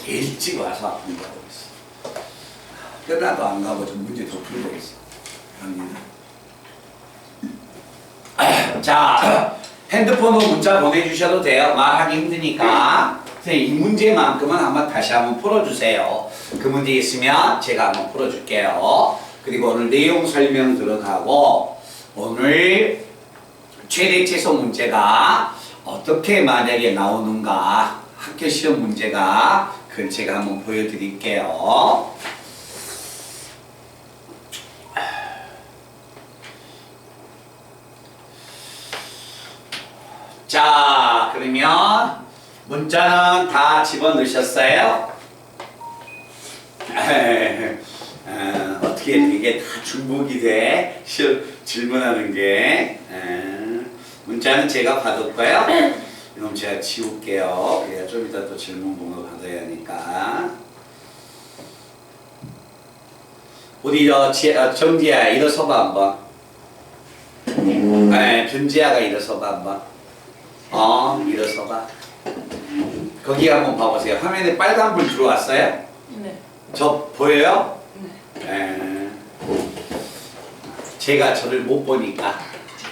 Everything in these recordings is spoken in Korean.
일찍 와서 공부하고 있어. 끝나도 안 가고 좀 문제 더 풀고 있어. 자, 핸드폰으로 문자 보내주셔도 돼요. 말하기 힘드니까. 선생님, 이 문제만큼은 다시 한번 풀어주세요. 그 문제 있으면 제가 한번 풀어줄게요. 그리고 오늘 내용 설명 들어가고, 오늘 최대 최소 문제가 어떻게 만약에 나오는가, 학교 시험 문제가 그걸 제가 한번 보여드릴게요. 자, 그러면 문자는 다 집어넣으셨어요? 어떻게 이게 다 중복이 돼? 질문하는 게. 문자는 제가 받을까요? 이놈 제가 지울게요. 그래야 좀 이따 또 질문 번호 받아야 하니까. 우리 정지야 일어서봐 한번. 변지아가 일어서봐 한번. 일어서봐. 거기 한번 봐보세요. 화면에 빨간불 들어왔어요? 네. 저 보여요? 네. 제가 저를 못 보니까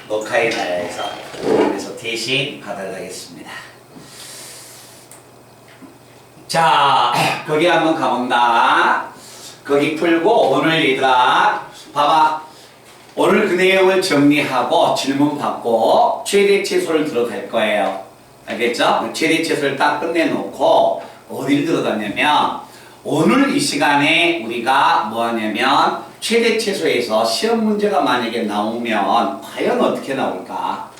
녹화해 놔야 해서 그래서 대신 받아가겠습니다. 자, 거기 한번 가본다. 거기 풀고 오늘 얘들아 봐봐. 오늘 그 내용을 정리하고 질문 받고 최대 최소를 들어갈 거예요. 알겠죠? 최대 최소를 딱 끝내놓고 어디를 들어가냐면 오늘 이 시간에 우리가 뭐 하냐면 최대 최소에서 시험 문제가 만약에 나오면 과연 어떻게 나올까?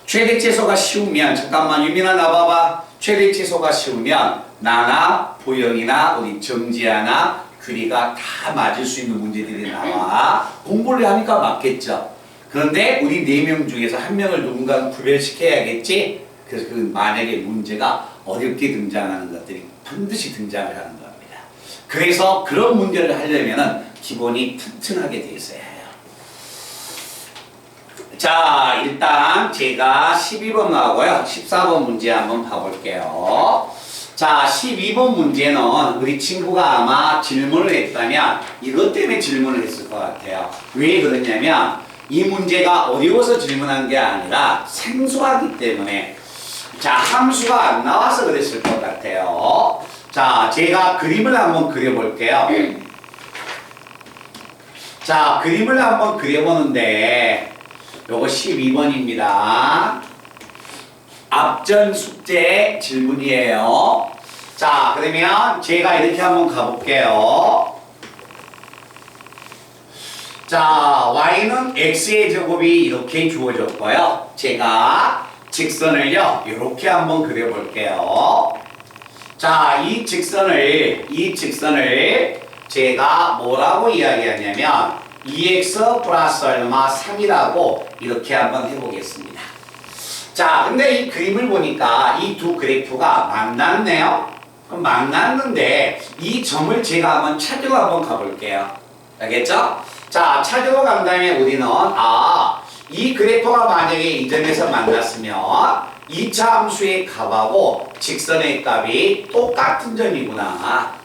최대 최소가 쉬우면 잠깐만 유민아 나봐봐. 최대 최소가 쉬우면 나나 보영이나 우리 정지아나 규리가 다 맞을 수 있는 문제들이 나와. 공부를 하니까 맞겠죠. 그런데 우리 4명 중에서 1명을 누군가 구별시켜야겠지. 그래서 그 만약에 문제가 어렵게 등장하는 것들이 반드시 등장을 하는 겁니다. 그래서 그런 문제를 하려면 기본이 튼튼하게 돼 있어야 해요. 자, 일단 제가 12번 나오고요. 14번 문제 한번 봐볼게요. 자, 12번 문제는 우리 친구가 아마 질문을 했다면 이것 때문에 질문을 했을 것 같아요. 왜 그러냐면 이 문제가 어려워서 질문한 게 아니라 생소하기 때문에 자, 함수가 안 나와서 그랬을 것 같아요. 자, 제가 그림을 한번 그려볼게요. 자, 그림을 한번 그려보는데 요거 12번입니다. 앞전 숙제 질문이에요. 자, 그러면 제가 이렇게 한번 가볼게요. 자, y는 x의 제곱이 이렇게 주어졌고요. 제가 직선을요, 이렇게 한번 그려볼게요. 자, 이 직선을 제가 뭐라고 이야기하냐면 2x 플러스 얼마 3이라고 이렇게 한번 해보겠습니다. 자, 근데 이 그림을 보니까 이 두 그래프가 만났네요. 그럼 만났는데 이 점을 제가 한번 찾으러 한번 가볼게요. 알겠죠? 자, 찾으러 간다면 우리는 이 그래프가 만약에 이 점에서 만났으면 2차 함수의 값하고 직선의 값이 똑같은 점이구나.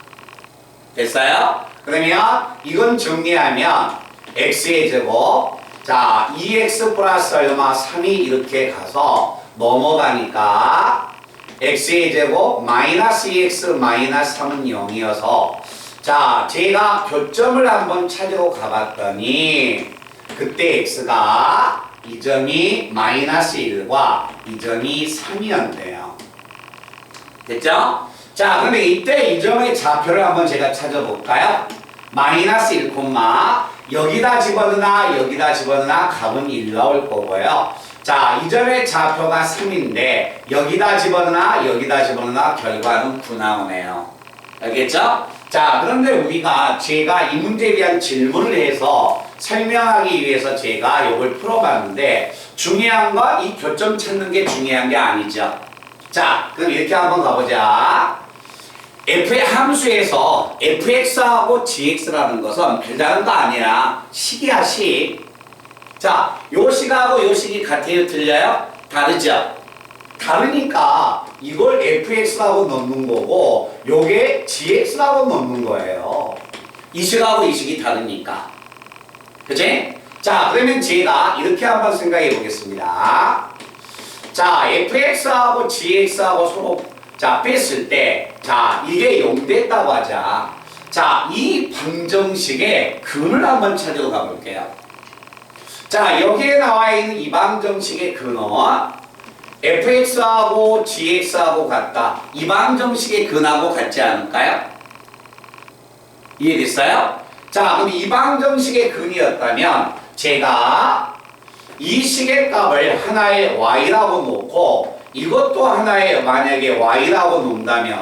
됐어요? 그러면 이건 정리하면 x의 제곱, 자 2x 플러스 얼마 3이 이렇게 가서 넘어가니까 x의 제곱 마이너스 2x 마이너스 3은 0이어서 자 제가 교점을 한번 찾으러 가봤더니 그때 x가 이 점이 마이너스 1과 이 점이 3이었대요. 됐죠? 자, 그런데 이때 이 점의 좌표를 한번 제가 찾아볼까요? 마이너스 1, 여기다 집어넣으나 값은 1 나올 거고요. 자, 이 점의 좌표가 3인데 여기다 집어넣으나 결과는 9 나오네요. 알겠죠? 자, 그런데 제가 이 문제에 대한 질문을 해서 설명하기 위해서 제가 이걸 풀어봤는데 중요한 건 이 교점 찾는 게 중요한 게 아니죠. 자, 그럼 이렇게 한번 가보자. f의 함수에서 fx하고 gx라는 것은 별다른 거 아니야. 식이야, 식. 자, 요 식하고 요 식이 같아요, 틀려요? 다르죠? 다르니까 이걸 fx라고 넣는 거고 요게 gx라고 넣는 거예요. 이 식하고 이 식이 다르니까. 그치? 자, 그러면 제가 이렇게 한번 생각해 보겠습니다. 자, fx하고 gx하고 서로 자 뺐을 때 자 이게 0 됐다고 하자. 자, 이 방정식의 근을 한번 찾으러 가볼게요. 자, 여기에 나와 있는 이 방정식의 근은 fx하고 gx하고 같다. 이 방정식의 근하고 같지 않을까요? 이해됐어요? 자, 그럼 이 방정식의 근이었다면 제가 이 식의 값을 하나의 y라고 놓고 이것도 하나의 만약에 y라고 놓는다면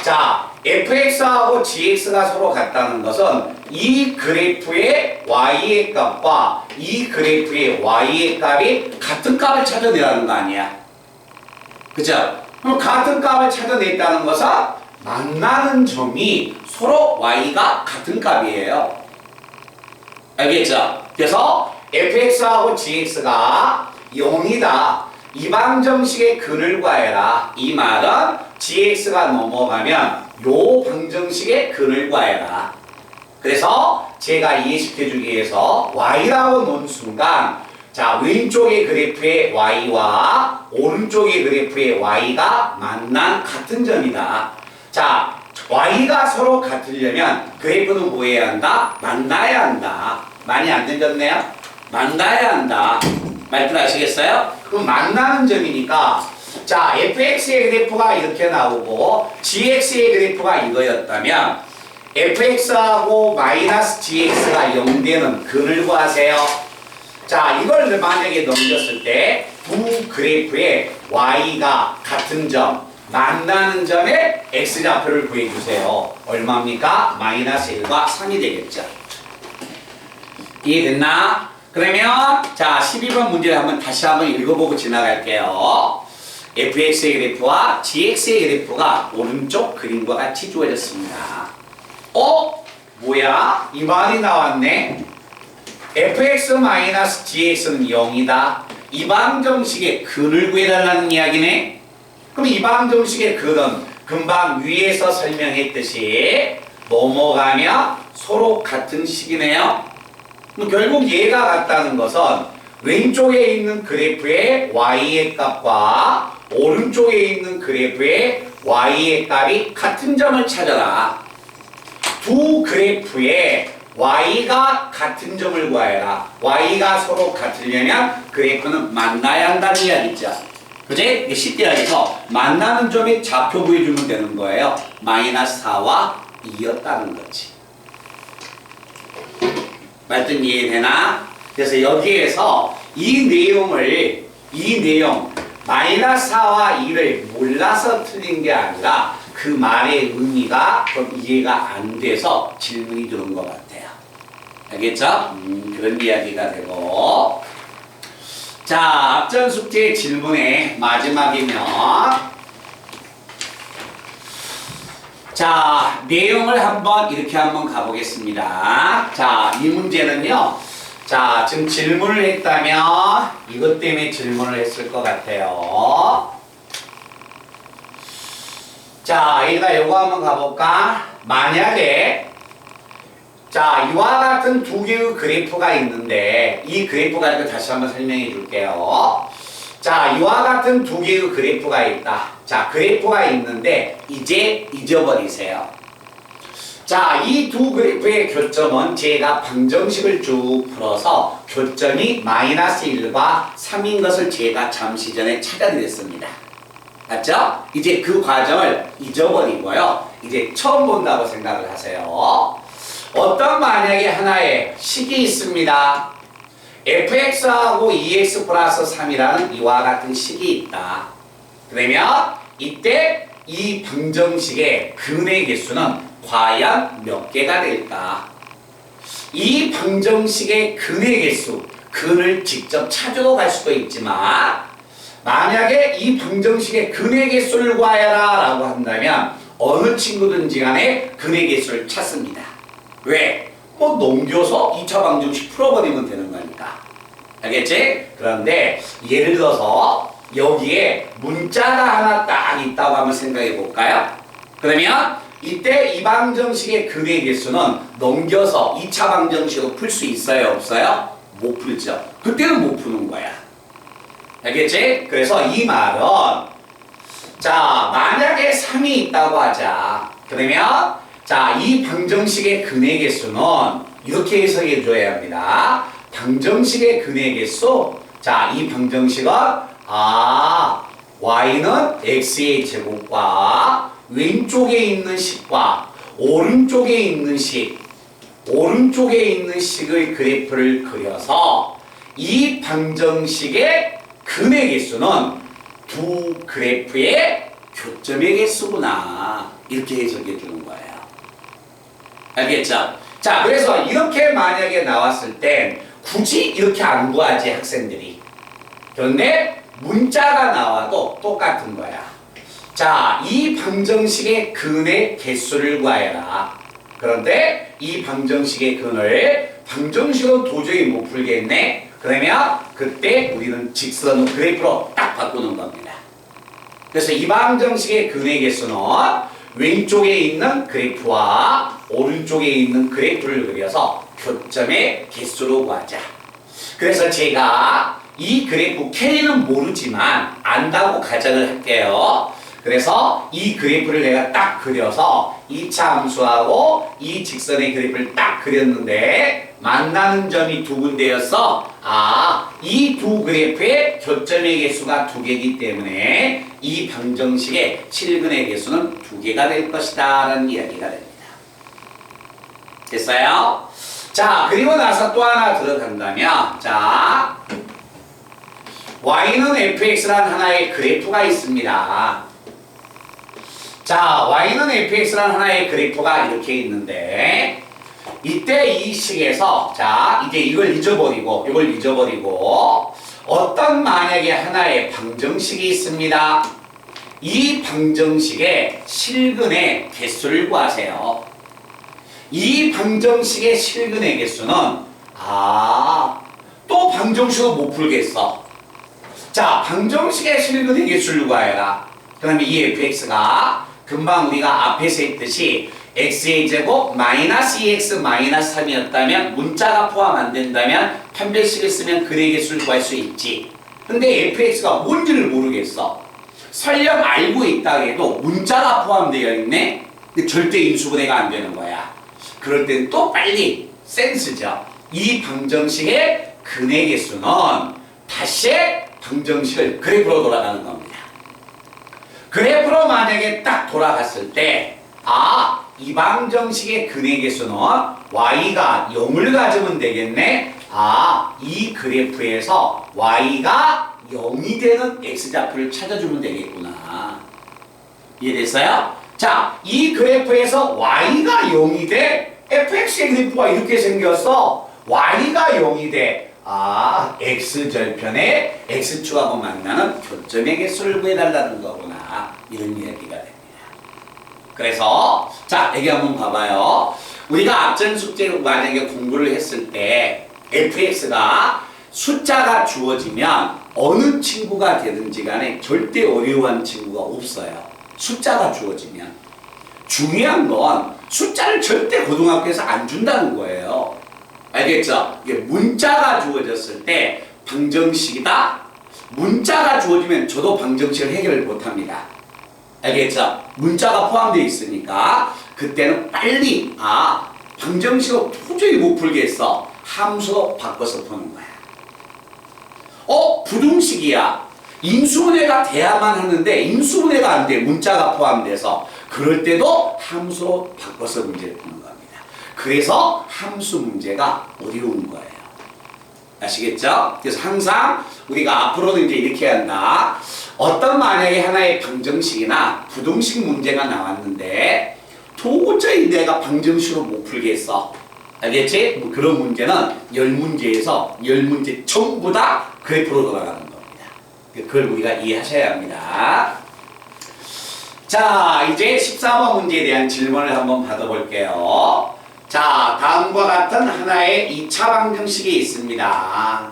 자, fx하고 gx가 서로 같다는 것은 이 그래프의 y의 값과 이 그래프의 y의 값이 같은 값을 찾아내라는 거 아니야? 그죠? 그럼 같은 값을 찾아냈다는 것은 만나는 점이 서로 y가 같은 값이에요. 알겠죠? 그래서 fx하고 gx가 0이다. 이 방정식의 근을 구해라. 이 말은 gx가 넘어가면 요 방정식의 근을 구해라. 그래서 제가 이해시켜주기 위해서 y라고 놓은 순간 자, 왼쪽의 그래프의 y와 오른쪽의 그래프의 y가 만난 같은 점이다. 자, y가 서로 같으려면 그래프는 뭐 해야 한다? 만나야 한다. 많이 안 들렸네요? 만나야 한다. 말들 아시겠어요? 그럼 만나는 점이니까 자, fx의 그래프가 이렇게 나오고 gx의 그래프가 이거였다면 fx하고 마이너스 gx가 0되는 근을 구하세요. 자, 이걸 만약에 넘겼을 때 두 그래프의 y가 같은 점 만나는 점의 x좌표를 구해주세요. 얼마입니까? 마이너스 1과 3이 되겠죠. 이해됐나? 그러면 자 12번 문제를 다시 한번 읽어보고 지나갈게요. fx의 그래프와 gx의 그래프가 오른쪽 그림과 같이 주어졌습니다. 뭐야? 이 말이 나왔네. fx-gx는 0이다. 이 방정식의 근을 구해달라는 이야기네. 그럼 이 방정식의 근은 금방 위에서 설명했듯이 넘어가면 서로 같은 식이네요. 결국 얘가 같다는 것은 왼쪽에 있는 그래프의 y의 값과 오른쪽에 있는 그래프의 y의 값이 같은 점을 찾아라. 두 그래프의 y가 같은 점을 구해라. y가 서로 같으려면 그래프는 만나야 한다는 이야기죠. 그지? 쉽게 해서 만나는 점에 좌표 구해주면 되는 거예요. 마이너스 4와 2였다는 거지. 말씀 이해되나? 그래서 여기에서 이 내용 마이너스 4와 2를 몰라서 틀린 게 아니라 그 말의 의미가 좀 이해가 안 돼서 질문이 들어온 것 같아요. 알겠죠? 그런 이야기가 되고 자, 앞전 숙제 질문의 마지막이면 자, 내용을 이렇게 한번 가보겠습니다. 자, 이 문제는요. 자, 지금 질문을 했다면 이것 때문에 질문을 했을 것 같아요. 자, 여기다 요거 한번 가볼까? 만약에 자, 이와 같은 두 개의 그래프가 있는데 이 그래프 가지고 다시 한번 설명해 줄게요. 자, 이와 같은 두 개의 그래프가 있다. 자, 그래프가 있는데 이제 잊어버리세요. 자, 이 두 그래프의 교점은 제가 방정식을 쭉 풀어서 교점이 마이너스 1과 3인 것을 제가 잠시 전에 찾아드렸습니다. 맞죠? 이제 그 과정을 잊어버리고요. 이제 처음 본다고 생각을 하세요. 어떤 만약에 하나의 식이 있습니다. fx하고 2x 플러스 3이라는 이와 같은 식이 있다. 그러면 이때 이 방정식의 근의 개수는 과연 몇 개가 될까? 이 방정식의 근의 개수, 근을 직접 찾으러 갈 수도 있지만 만약에 이 방정식의 근의 개수를 구하여라 라고 한다면 어느 친구든지 간에 근의 개수를 찾습니다. 왜? 넘겨서 2차 방정식 풀어버리면 되는 거니까. 알겠지? 그런데 예를 들어서 여기에 문자가 하나 딱 있다고 한번 생각해 볼까요? 그러면 이때 이 방정식의 근의 개수는 넘겨서 2차 방정식으로 풀 수 있어요? 없어요? 못 풀죠. 그때는 못 푸는 거야. 알겠지? 그래서 이 말은 자, 만약에 3이 있다고 하자. 그러면 자, 이 방정식의 근의 개수는 이렇게 해석해 줘야 합니다. 방정식의 근의 개수. 자, 이 방정식은 y는 x의 제곱과 왼쪽에 있는 식과 오른쪽에 있는 식의 그래프를 그려서 이 방정식의 근의 개수는 두 그래프의 교점의 개수구나. 이렇게 해석해 주는 거예요. 알겠죠? 자, 그래서 이렇게 만약에 나왔을 땐 굳이 이렇게 안 구하지, 학생들이. 그런데 문자가 나와도 똑같은 거야. 자, 이 방정식의 근의 개수를 구하여라. 그런데 이 방정식의 근을 방정식으로 도저히 못 풀겠네. 그러면 그때 우리는 직선 그래프로 딱 바꾸는 겁니다. 그래서 이 방정식의 근의 개수는 왼쪽에 있는 그래프와 오른쪽에 있는 그래프를 그려서 교점의 개수로 구하자. 그래서 제가 이 그래프 K는 모르지만 안다고 가정을 할게요. 그래서 이 그래프를 내가 딱 그려서 2차 함수하고 이 직선의 그래프를 딱 그렸는데 만나는 점이 두 군데였어. 이 두 그래프의 교점의 개수가 두 개이기 때문에 이 방정식의 실근의 개수는 두 개가 될 것이다 라는 이야기가 됩니다. 됐어요? 자, 그리고 나서 또 하나 들어간다면 자, y는 fx라는 하나의 그래프가 있습니다. 자, y는 fx라는 하나의 그래프가 이렇게 있는데 이때 이 식에서 자, 이제 이걸 잊어버리고 어떤 만약에 하나의 방정식이 있습니다. 이 방정식의 실근의 개수를 구하세요. 이 방정식의 실근의 개수는 또 방정식으로 못 풀겠어. 자, 방정식의 실근의 개수를 구하여라. 그러면 이 fx가 금방 우리가 앞에서 했듯이 x의 제곱 마이너스 2x 마이너스 3이었다면 문자가 포함 안 된다면 판별식을 쓰면 근의 개수를 구할 수 있지. 근데 fx가 뭔지를 모르겠어. 설령 알고 있다 해도 문자가 포함되어 있네. 근데 절대 인수분해가 안 되는 거야. 그럴 땐 또 빨리 센스죠. 이 방정식의 근의 개수는 다시 방정식을 그래프로 돌아가는 겁니다. 그래프로 만약에 딱 돌아갔을 때 이 방정식의 근의 개수는 y가 0을 가지면 되겠네. 이 그래프에서 y가 0이 되는 x좌표를 찾아주면 되겠구나. 이해됐어요? 자, 이 그래프에서 y가 0이 돼. fx의 그래프가 이렇게 생겼어. y가 0이 돼. x절편에 x축하고 만나는 교점의 개수를 구해달라는 거구나. 이런 이야기가 됩니다. 그래서 자, 여기 한번 봐봐요. 우리가 앞전 숙제 만약에 공부를 했을 때 fx가 숫자가 주어지면 어느 친구가 되든지 간에 절대 어려워하는 친구가 없어요. 숫자가 주어지면. 중요한 건 숫자를 절대 고등학교에서 안 준다는 거예요. 알겠죠? 이게 문자가 주어졌을 때 방정식이다. 문자가 주어지면 저도 방정식을 해결을 못합니다. 알겠죠? 문자가 포함되어 있으니까 그때는 빨리 방정식으로 도저히 못 풀겠어. 함수로 바꿔서 푸는 거야. 부등식이야. 인수분해가 돼야만 하는데 인수분해가 안 돼. 문자가 포함돼서. 그럴 때도 함수로 바꿔서 문제를 푸는 겁니다. 그래서 함수 문제가 어려운 거예요. 아시겠죠? 그래서 항상 우리가 앞으로는 이제 이렇게 한다. 어떤 만약에 하나의 방정식이나 부등식 문제가 나왔는데 도저히 내가 방정식으로 못 풀겠어. 알겠지? 그런 문제는 10문제에서 10문제 전부 다 그래프로 돌아가는 겁니다. 그걸 우리가 이해하셔야 합니다. 자, 이제 14번 문제에 대한 질문을 한번 받아볼게요. 자, 다음과 같은 하나의 2차 방정식이 있습니다.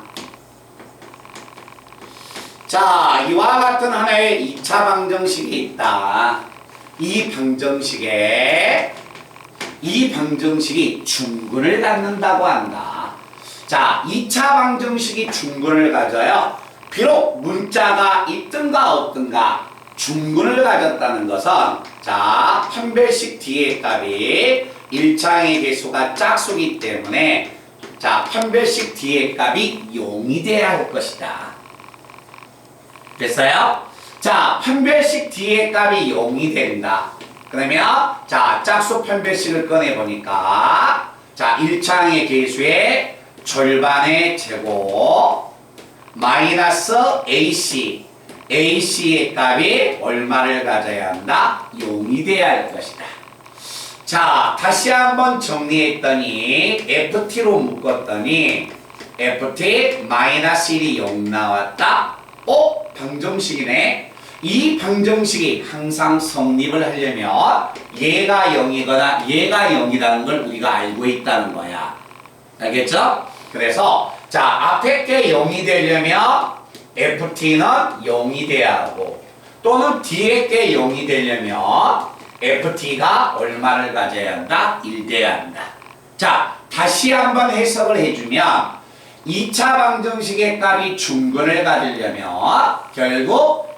자, 이와 같은 하나의 2차 방정식이 있다. 이 방정식이 중근을 갖는다고 한다. 자, 2차 방정식이 중근을 가져요. 비록 문자가 있든가 없든가 중근을 가졌다는 것은 자, 판별식 뒤의 값이 1차항의 개수가 짝수기 때문에 자, 판별식 뒤의 값이 0이 돼야 할 것이다. 됐어요? 자, 판별식 뒤의 값이 0이 된다. 그러면 자, 짝수 판별식을 꺼내보니까 자, 1차항의 개수의 절반의 제곱 마이너스 AC AC의 값이 얼마를 가져야 한다? 0이 돼야 할 것이다. 자, 다시 한번 정리했더니 FT로 묶었더니 FT 마이너스 1이 0 나왔다. 방정식이네. 이 방정식이 항상 성립을 하려면 얘가 0이거나 얘가 0이라는 걸 우리가 알고 있다는 거야. 알겠죠? 그래서 자, 앞에 게 0이 되려면 FT는 0이 돼야 하고 또는 뒤에 게 0이 되려면 FT가 얼마를 가져야 한다? 1 돼야 한다. 자, 다시 한번 해석을 해주면 2차 방정식의 값이 중근을 가지려면 결국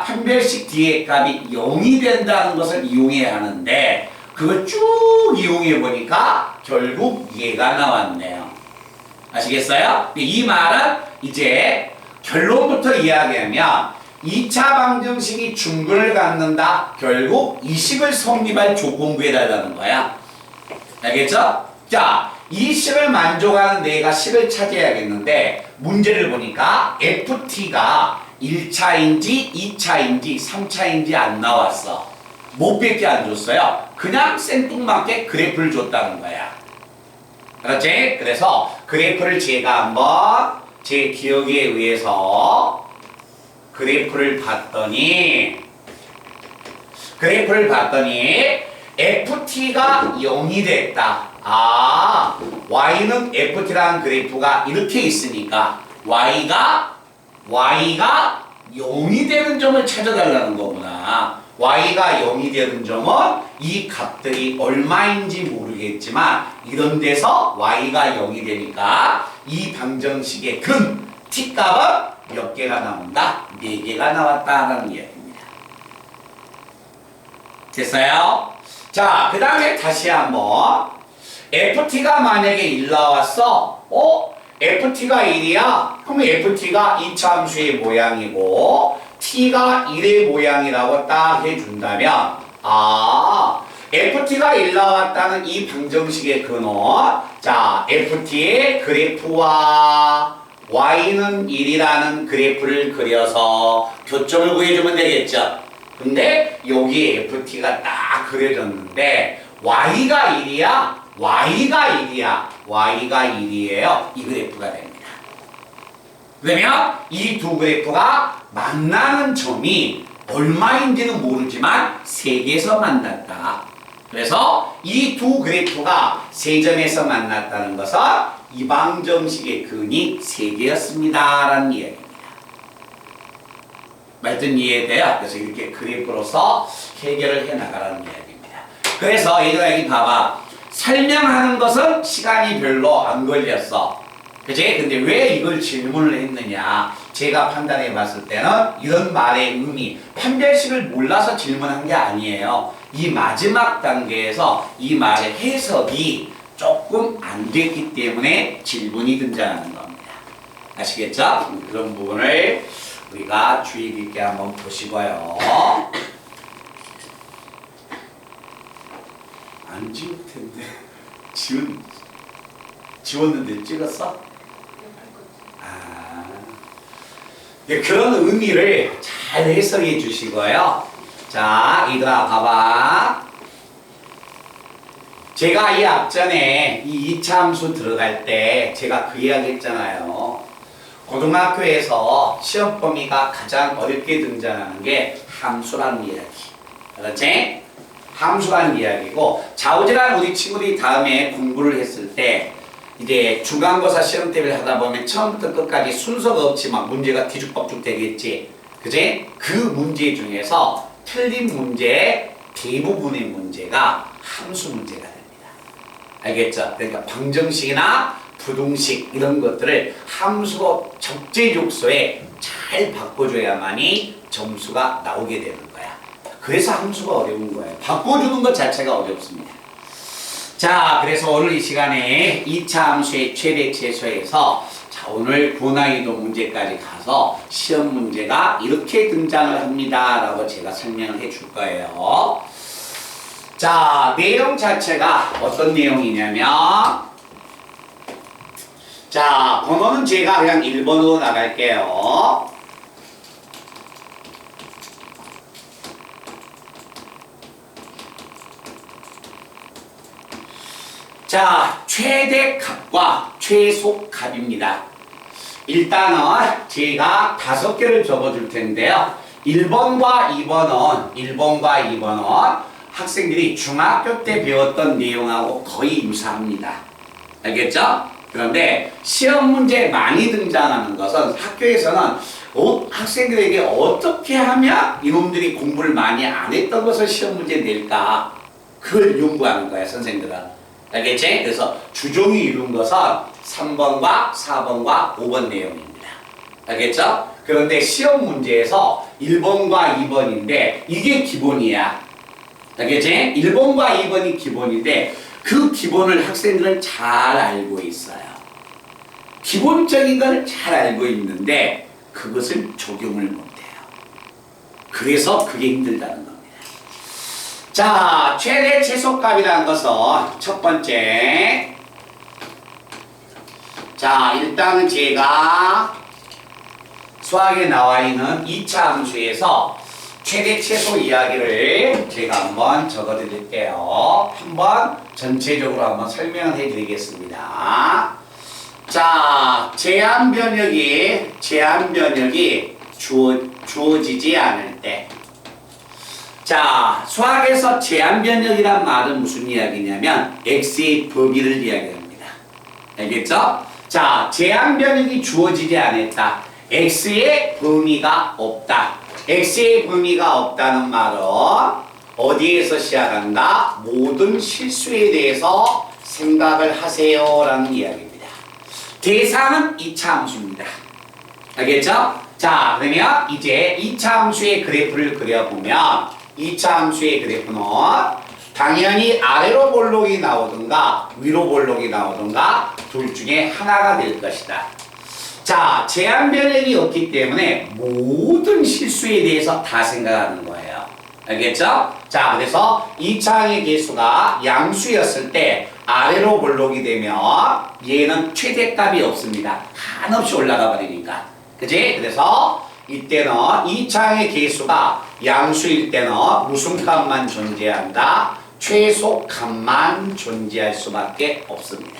판별식 뒤의 값이 0이 된다는 것을 이용해야 하는데 그걸 쭉 이용해 보니까 결국 얘가 나왔네요. 아시겠어요? 이 말은 이제 결론부터 이야기하면 2차 방정식이 중근을 갖는다. 결국 이 식을 성립할 조건부에 달하는 거야. 알겠죠? 자, 이 식을 만족하는 내가 식을 찾아야겠는데 문제를 보니까 FT가 1차인지 2차인지 3차인지 안 나왔어. 못 뺏게 안 줬어요. 그냥 생뚱맞게 그래프를 줬다는 거야. 그렇지? 그래서 그래프를 제가 한번 제 기억에 의해서 그래프를 봤더니 FT가 0이 됐다. Y는 FT라는 그래프가 이렇게 있으니까 Y가 0이 되는 점을 찾아달라는 거구나. Y가 0이 되는 점은 이 값들이 얼마인지 모르겠지만 이런 데서 Y가 0이 되니까 이 방정식의 근 T값은 몇 개가 나온다? 4개가 나왔다는 이야기입니다. 됐어요? 자, 그 다음에 다시 한번 FT가 만약에 1 나왔어. FT가 1이야? 그럼 FT가 2차 함수의 모양이고 T가 1의 모양이라고 딱 해준다면 FT가 1 나왔다는 이 방정식의 근원 자, FT의 그래프와 Y는 1이라는 그래프를 그려서 교점을 구해주면 되겠죠. 근데 여기에 FT가 딱 그려졌는데 Y가 1이야? Y가 1이에요. 이 그래프가 됩니다. 그러면 이 두 그래프가 만나는 점이 얼마인지는 모르지만 3개에서 만났다. 그래서 이 두 그래프가 3점에서 만났다는 것은 이 방정식의 근이 3개였습니다. 라는 이야기입니다. 말든 이해돼요? 그래서 이렇게 그래프로서 해결을 해나가라는 이야기입니다. 그래서 얘들아 여기 봐봐. 설명하는 것은 시간이 별로 안 걸렸어. 그치? 근데 왜 이걸 질문을 했느냐? 제가 판단해 봤을 때는 이런 말의 의미, 판별식을 몰라서 질문한 게 아니에요. 이 마지막 단계에서 이 말의 해석이 조금 안 됐기 때문에 질문이 등장하는 겁니다. 아시겠죠? 그런 부분을 우리가 주의 깊게 한번 보시고요. 안 지울 텐데. 지웠는데 찍었어? 네, 그런 의미를 잘 해석해 주시고요. 자, 얘들아 봐봐. 제가 이 앞전에 이 2차 함수 들어갈 때 제가 그 이야기 했잖아요. 고등학교에서 시험 범위가 가장 어렵게 등장하는 게 함수라는 이야기. 그렇지? 함수라는 이야기고 자우지란 우리 친구들이 다음에 공부를 했을 때 이제 중간고사 시험 대비를 하다 보면 처음부터 끝까지 순서가 없지만 문제가 뒤죽박죽 되겠지. 그지? 그 문제 중에서 틀린 문제 대부분의 문제가 함수 문제가 됩니다. 알겠죠? 그러니까 방정식이나 부등식 이런 것들을 함수로 적재적소에 잘 바꿔줘야만이 점수가 나오게 되는 거야. 그래서 함수가 어려운 거예요. 바꿔주는 것 자체가 어렵습니다. 자, 그래서 오늘 이 시간에 2차 함수의 최대 최소에서 자, 오늘 고난이도 문제까지 가서 시험 문제가 이렇게 등장을 합니다 라고 제가 설명을 해줄 거예요. 자, 내용 자체가 어떤 내용이냐면 자, 번호는 제가 그냥 1번으로 나갈게요. 자, 최대값과 최소값입니다. 일단은 제가 5개를 적어줄 텐데요. 1번과 2번은 학생들이 중학교 때 배웠던 내용하고 거의 유사합니다. 알겠죠? 그런데 시험 문제에 많이 등장하는 것은 학교에서는 학생들에게 어떻게 하면 이놈들이 공부를 많이 안 했던 것을 시험 문제에 낼까? 그걸 연구하는 거야, 선생님들은. 알겠지? 그래서 주종이 이룬 것은 3번과 4번과 5번 내용입니다. 알겠죠? 그런데 시험 문제에서 1번과 2번인데 이게 기본이야. 알겠지? 1번과 2번이 기본인데 그 기본을 학생들은 잘 알고 있어요. 기본적인 걸 잘 알고 있는데 그것을 적용을 못해요. 그래서 그게 힘들다는 겁니다. 자, 최대 최소값이라는 것은 첫 번째. 자, 일단은 제가 수학에 나와 있는 2차 함수에서 최대 최소 이야기를 제가 한번 적어 드릴게요. 한번 전체적으로 한번 설명을 해 드리겠습니다. 자, 제한 변역이 주어지지 않을 때. 자, 수학에서 제한 변역이란 말은 무슨 이야기냐면 x의 범위를 이야기합니다. 알겠죠? 자, 제한 변역이 주어지지 않았다. x의 범위가 없다. x의 범위가 없다는 말은 어디에서 시작한다? 모든 실수에 대해서 생각을 하세요 라는 이야기입니다. 대상은 2차 함수입니다. 알겠죠? 자, 그러면 이제 2차 함수의 그래프를 그려보면 2차 함수의 그래프는 당연히 아래로 볼록이 나오든가 위로 볼록이 나오든가 둘 중에 하나가 될 것이다. 자, 제한 변역이 없기 때문에 모든 실수에 대해서 다 생각하는 거예요. 알겠죠? 자, 그래서 2차항의 개수가 양수였을 때 아래로 볼록이 되면 얘는 최대값이 없습니다. 한없이 올라가 버리니까. 그지? 그래서 이때는 2차항의 개수가 양수일 때는 무슨 값만 존재한다? 최소값만 존재할 수밖에 없습니다.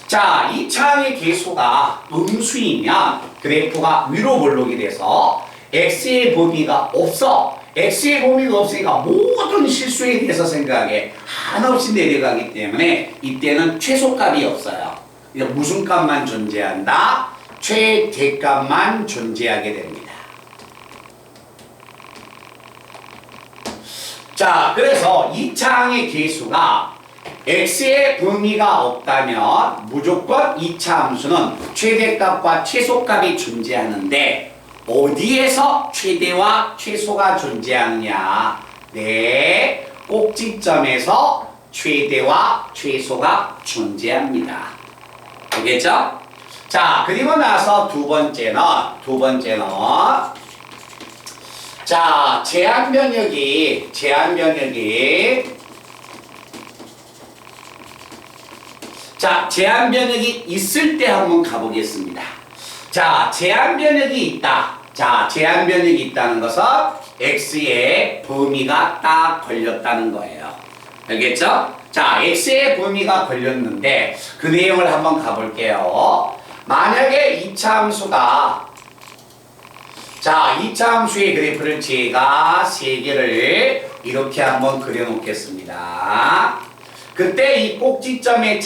자, 2차항의 개수가 음수이면 그래프가 위로 볼록이 돼서 x의 범위가 없어. x의 범위가 없으니까 모든 실수에 대해서 생각해. 한없이 내려가기 때문에 이때는 최소값이 없어요. 무슨 값만 존재한다? 최대값만 존재하게 됩니다. 자, 그래서 2차항의 개수가 x의 범위가 없다면 무조건 2차 함수는 최대값과 최소값이 존재하는데 어디에서 최대와 최소가 존재하느냐? 네, 꼭지점에서 최대와 최소가 존재합니다. 알겠죠? 자, 그리고 나서 두 번째는 자, 제한 변역이 있을 때 한번 가보겠습니다. 자, 제한 변역이 있다. 자, 제한 변역이 있다는 것은 x의 범위가 딱 걸렸다는 거예요. 알겠죠? 자, x의 범위가 걸렸는데 그 내용을 한번 가볼게요. 만약에 2차 함수가 자, 2차 함수의 그래프를 제가 3개를 이렇게 한번 그려놓겠습니다. 그때 이 꼭지점의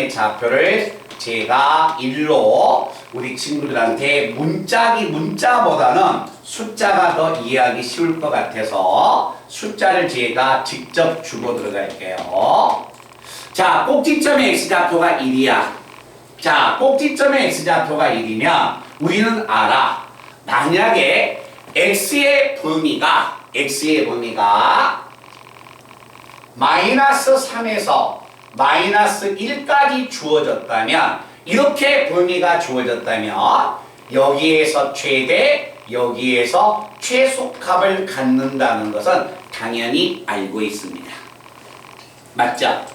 좌표를 제가 1로 우리 친구들한테 문자보다는 숫자가 더 이해하기 쉬울 것 같아서 숫자를 제가 직접 주고 들어갈게요. 자, 꼭지점의 x좌표가 1이야. 자, 꼭지점의 x좌표가 1이면 우리는 알아. 만약에 x의 범위가 마이너스 3에서 마이너스 1까지 주어졌다면, 이렇게 범위가 주어졌다면 여기에서 최대, 여기에서 최소값을 갖는다는 것은 당연히 알고 있습니다. 맞죠?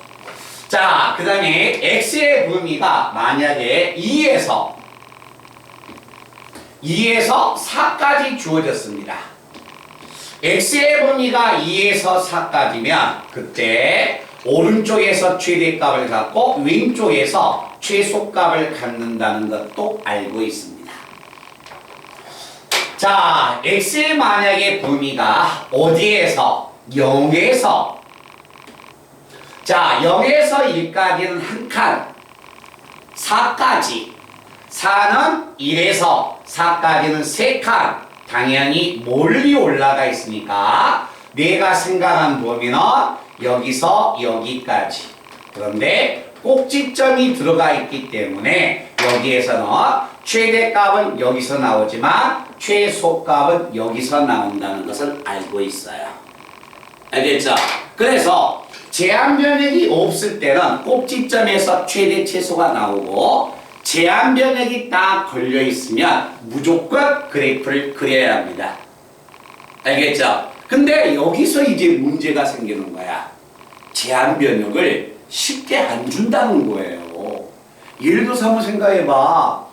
자, 그 다음에 x의 범위가 만약에 2에서 4까지 주어졌습니다. x의 범위가 2에서 4까지면 그때 오른쪽에서 최대값을 갖고 왼쪽에서 최소값을 갖는다는 것도 알고 있습니다. 자, x의 만약에 범위가 어디에서 0에서 1까지는 한 칸, 4까지 4는 1에서 4까지는 3칸, 당연히 멀리 올라가 있으니까 내가 생각한 범위는 여기서 여기까지. 그런데 꼭지점이 들어가 있기 때문에 여기에서는 최대값은 여기서 나오지만 최소값은 여기서 나온다는 것을 알고 있어요. 알겠죠? 그래서 제한 변역이 없을 때는 꼭지점에서 최대 최소가 나오고, 제한 변역이 딱 걸려 있으면 무조건 그래프를 그려야 합니다. 알겠죠? 근데 여기서 이제 문제가 생기는 거야. 제한 변역을 쉽게 안 준다는 거예요. 예를 들어서 한번 생각해봐.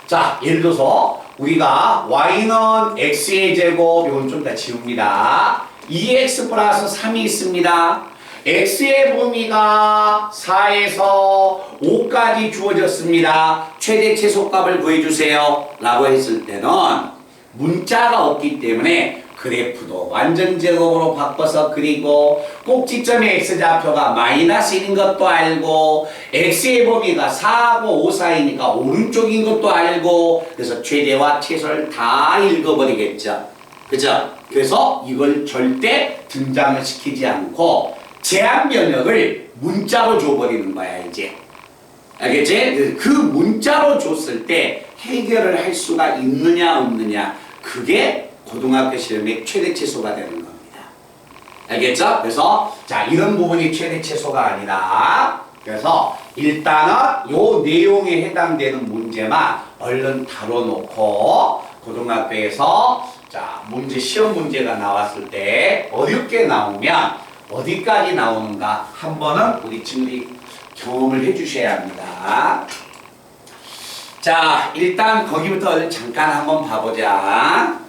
자, 예를 들어서 우리가 y는 x의 제곱, 이건 좀 다 지웁니다. 2x 플러스 3이 있습니다. x의 범위가 4에서 5까지 주어졌습니다. 최대 최소값을 구해주세요 라고 했을 때는 문자가 없기 때문에 그래프도 완전 제곱으로 바꿔서 그리고, 꼭지점의 x좌표가 마이너스 1인 것도 알고, x의 범위가 4하고 5 사이니까 오른쪽인 것도 알고, 그래서 최대와 최소를 다 읽어버리겠죠. 그죠? 그래서 이걸 절대 등장을 시키지 않고 제한 변역을 문자로 줘버리는 거야, 이제. 알겠지? 그 문자로 줬을 때 해결을 할 수가 있느냐 없느냐, 그게 고등학교 시험의 최대 최소가 되는 겁니다. 알겠죠? 그래서 자, 이런 부분이 최대 최소가 아니다. 그래서 일단은 요 내용에 해당되는 문제만 얼른 다뤄놓고 고등학교에서 자, 시험 문제가 나왔을 때 어렵게 나오면 어디까지 나오는가 한 번은 우리 친구들이 경험을 해주셔야 합니다. 자, 일단 거기부터 잠깐 한번 봐보자.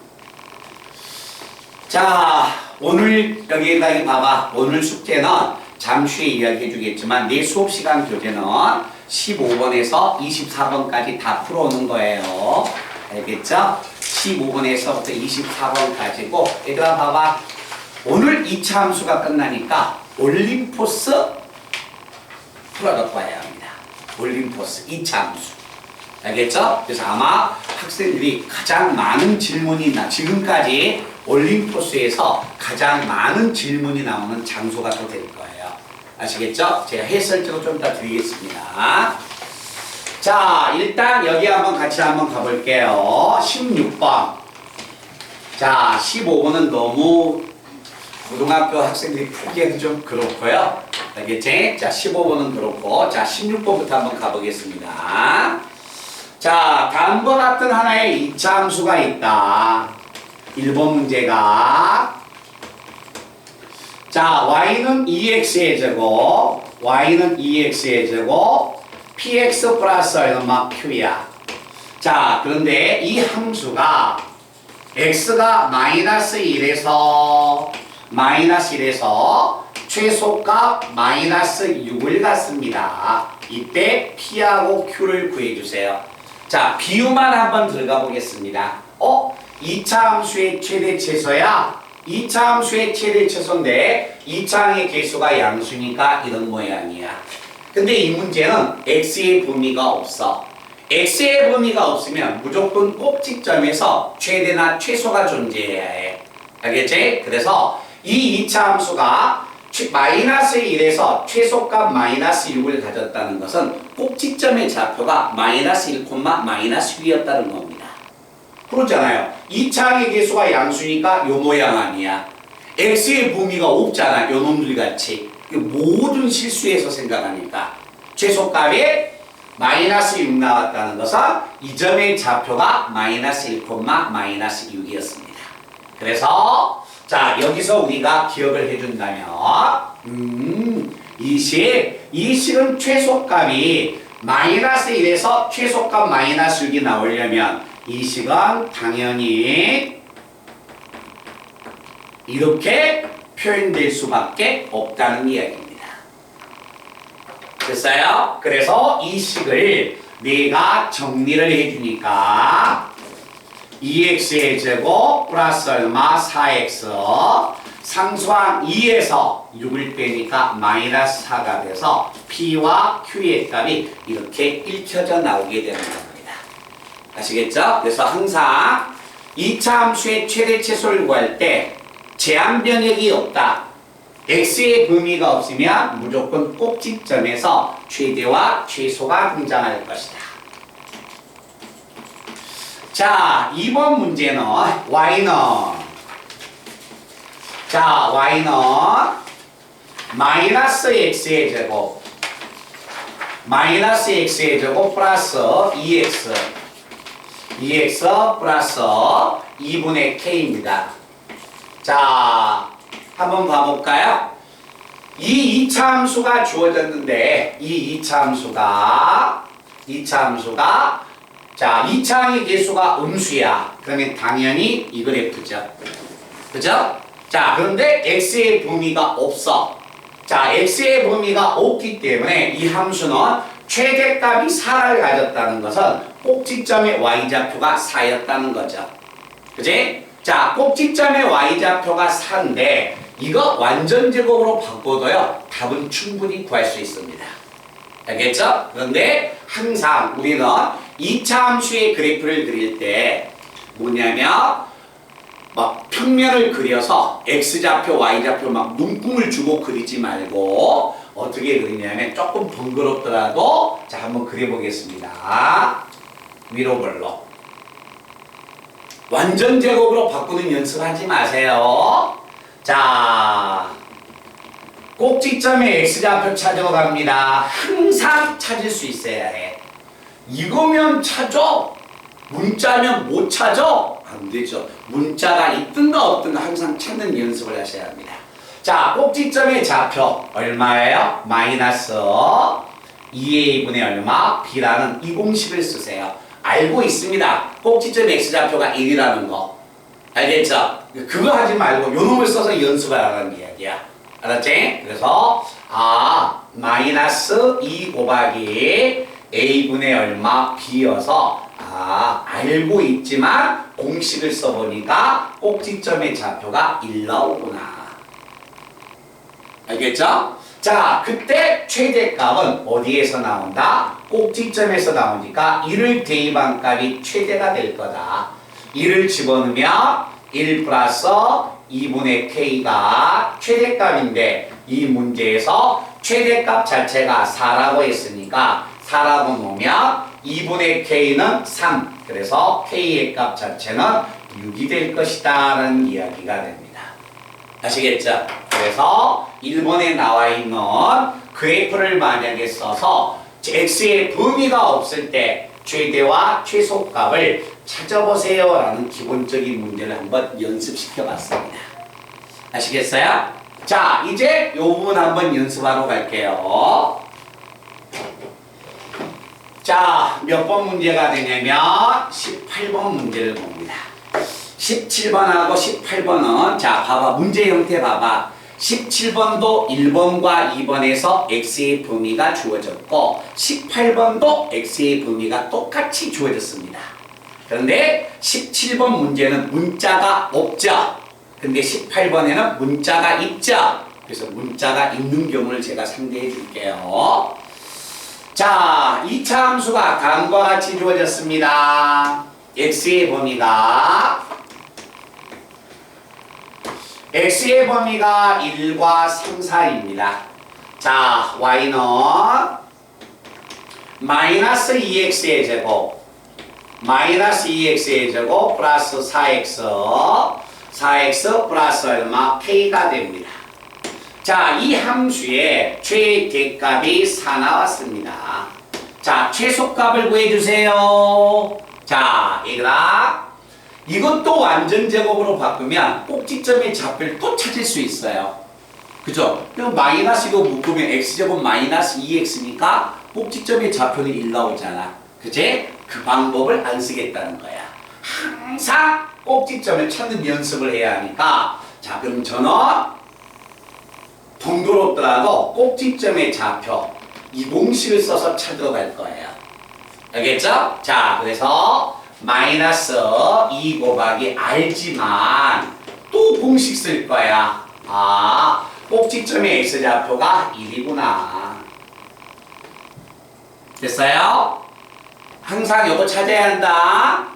자, 오늘 여기에다 봐봐. 오늘 숙제는 잠시 후에 이야기해 주겠지만 내 수업시간 교재는 15번에서 24번까지 다 풀어오는 거예요. 알겠죠? 15번에서부터 24번까지고, 얘들아 봐봐. 오늘 2차 함수가 끝나니까 올림포스 풀어갖고 와야 합니다. 올림포스 2차 함수. 알겠죠? 그래서 아마 학생들이 가장 많은 질문이 지금까지 올림포스에서 가장 많은 질문이 나오는 장소가 또 될 거예요. 아시겠죠? 제가 해설적으로 좀 이따 드리겠습니다. 자, 일단 여기 같이 한번 가볼게요. 16번. 자, 15번은 너무 고등학교 학생들이 풀기에는 좀 그렇고요. 알겠지? 자, 15번은 그렇고, 자, 16번부터 한번 가보겠습니다. 자, 다음과 같은 하나의 2차 함수가 있다. 1번 문제가, 자, y는 2x의 제곱, px 플러스 얼마 q야. 자, 그런데 이 함수가 x가 마이너스 1에서 최소값 마이너스 6을 갖습니다. 이때 p하고 q를 구해주세요. 자, 비유만 한번 들어가 보겠습니다. 2차 함수의 최대 최소야? 2차 함수의 최대 최소인데 2차항의 개수가 양수니까 이런 모양이야. 근데 이 문제는 x의 범위가 없어. x의 범위가 없으면 무조건 꼭지점에서 최대나 최소가 존재해야 해. 알겠지? 그래서 이 2차 함수가 마이너스 1에서 최소값 마이너스 6을 가졌다는 것은 꼭지점의 좌표가 마이너스 1, 마이너스 6이었다는 겁니다. 그렇잖아요. 2차항의 개수가 양수니까 요 모양 아니야. x의 범위가 없잖아. 요 놈들 같이. 모든 실수에서 생각하니까 최소값이 마이너스 6 나왔다는 것은 이 점의 좌표가 마이너스 1, 마이너스 6이었습니다. 그래서 자 여기서 우리가 기억을 해준다면 이 식은 최소값이 마이너스 1에서 최소값 마이너스 6이 나오려면 이 식은 당연히 이렇게 표현될 수밖에 없다는 이야기입니다. 됐어요? 그래서 이 식을 내가 정리를 해주니까 2x의 제곱 플러스 얼마 4x 상수항 2에서 6을 빼니까 마이너스 4가 돼서 p와 q의 값이 이렇게 읽혀져 나오게 되는 겁니다. 아시겠죠? 그래서 항상 2차 함수의 최대 최소를 구할 때 제한 변역이 없다. x의 범위가 없으면 무조건 꼭지점에서 최대와 최소가 등장할 것이다. 자, 2번 문제는 y는 마이너스 x의 제곱 플러스 2x 플러스 2분의 k입니다. 자, 한번 봐볼까요? 이 2차 함수가 주어졌는데 이 2차 함수가 자, 2차항의 개수가 음수야. 그러면 당연히 이 그래프죠. 그죠? 자, 그런데 x의 범위가 없어. 자, x의 범위가 없기 때문에 이 함수는 최대값이 4를 가졌다는 것은 꼭지점의 y좌표가 4였다는 거죠. 그지? 자, 꼭지점의 y좌표가 4인데 이거 완전 제곱으로 바꿔도요. 답은 충분히 구할 수 있습니다. 알겠죠? 그런데 항상 우리는 2차 함수의 그래프를 그릴 때 뭐냐면 막 평면을 그려서 x좌표, y좌표 막 눈금을 주고 그리지 말고 어떻게 그리냐면 조금 번거롭더라도 자 한번 그려보겠습니다. 위로 볼로 완전 제곱으로 바꾸는 연습하지 마세요. 자 꼭지점에 x좌표 찾으러 갑니다. 항상 찾을 수 있어야 해. 이거면 찾아. 문자면 못 찾아. 안 되죠. 문자가 있든가 없든가 항상 찾는 연습을 하셔야 합니다. 자, 꼭지점의 좌표 얼마예요? 마이너스 2a분의 얼마? b라는 이 공식을 쓰세요. 알고 있습니다. 꼭지점 x좌표가 1이라는 거. 알겠죠? 그거 하지 말고 요 놈을 써서 연습하라는 이야기야. 알았지? 그래서 마이너스 2 곱하기 a분의 얼마 b여서 알고 있지만 공식을 써보니까 꼭지점의 좌표가 1 나오구나. 알겠죠? 자, 그때 최대값은 어디에서 나온다? 꼭지점에서 나오니까 1을 대입한 값이 최대가 될 거다. 1을 집어넣으면 1 플러스 2분의 k가 최대값인데 이 문제에서 최대값 자체가 4라고 했으니까 4라고 놓으면 2분의 k는 3. 그래서 k의 값 자체는 6이 될 것이다 라는 이야기가 됩니다. 아시겠죠? 그래서 1번에 나와 있는 그래프를 만약에 써서 x의 범위가 없을 때 최대와 최소값을 찾아보세요 라는 기본적인 문제를 한번 연습시켜 봤습니다. 아시겠어요? 자, 이제 이 부분 한번 연습하러 갈게요. 자, 몇 번 문제가 되냐면 18번 문제를 봅니다. 17번하고 18번은 자, 봐봐. 문제 형태 봐봐. 17번도 1번과 2번에서 x의 범위가 주어졌고 18번도 x의 범위가 똑같이 주어졌습니다. 그런데 17번 문제는 문자가 없죠. 근데 18번에는 문자가 있죠. 그래서 문자가 있는 경우를 제가 상대해 줄게요. 자, 2차 함수가 다음과 같이 주어졌습니다. x의 범위가 1과 3, 4입니다. 자, y는 마이너스 2x의 제곱 플러스 4x 플러스 얼마? k가 됩니다. 자, 이 함수의 최대값이 4 나왔습니다. 자, 최소값을 구해주세요. 자, 얘들아, 이것도 완전 제곱으로 바꾸면 꼭지점의 좌표를 또 찾을 수 있어요. 그죠? 그럼 마이너스 이거 묶으면 x제곱 마이너스 2x니까 꼭지점의 좌표는 1 나오잖아. 그치? 그 방법을 안 쓰겠다는 거야. 항상 꼭지점을 찾는 연습을 해야 하니까, 자, 그럼 저는 번거롭더라도 꼭지점의 좌표 이 공식을 써서 찾으러 갈 거예요. 알겠죠? 자, 그래서 마이너스 2 곱하기 r지만 또 공식 쓸 거야. 아, 꼭지점의 x좌표가 1이구나. 됐어요? 항상 이거 찾아야 한다.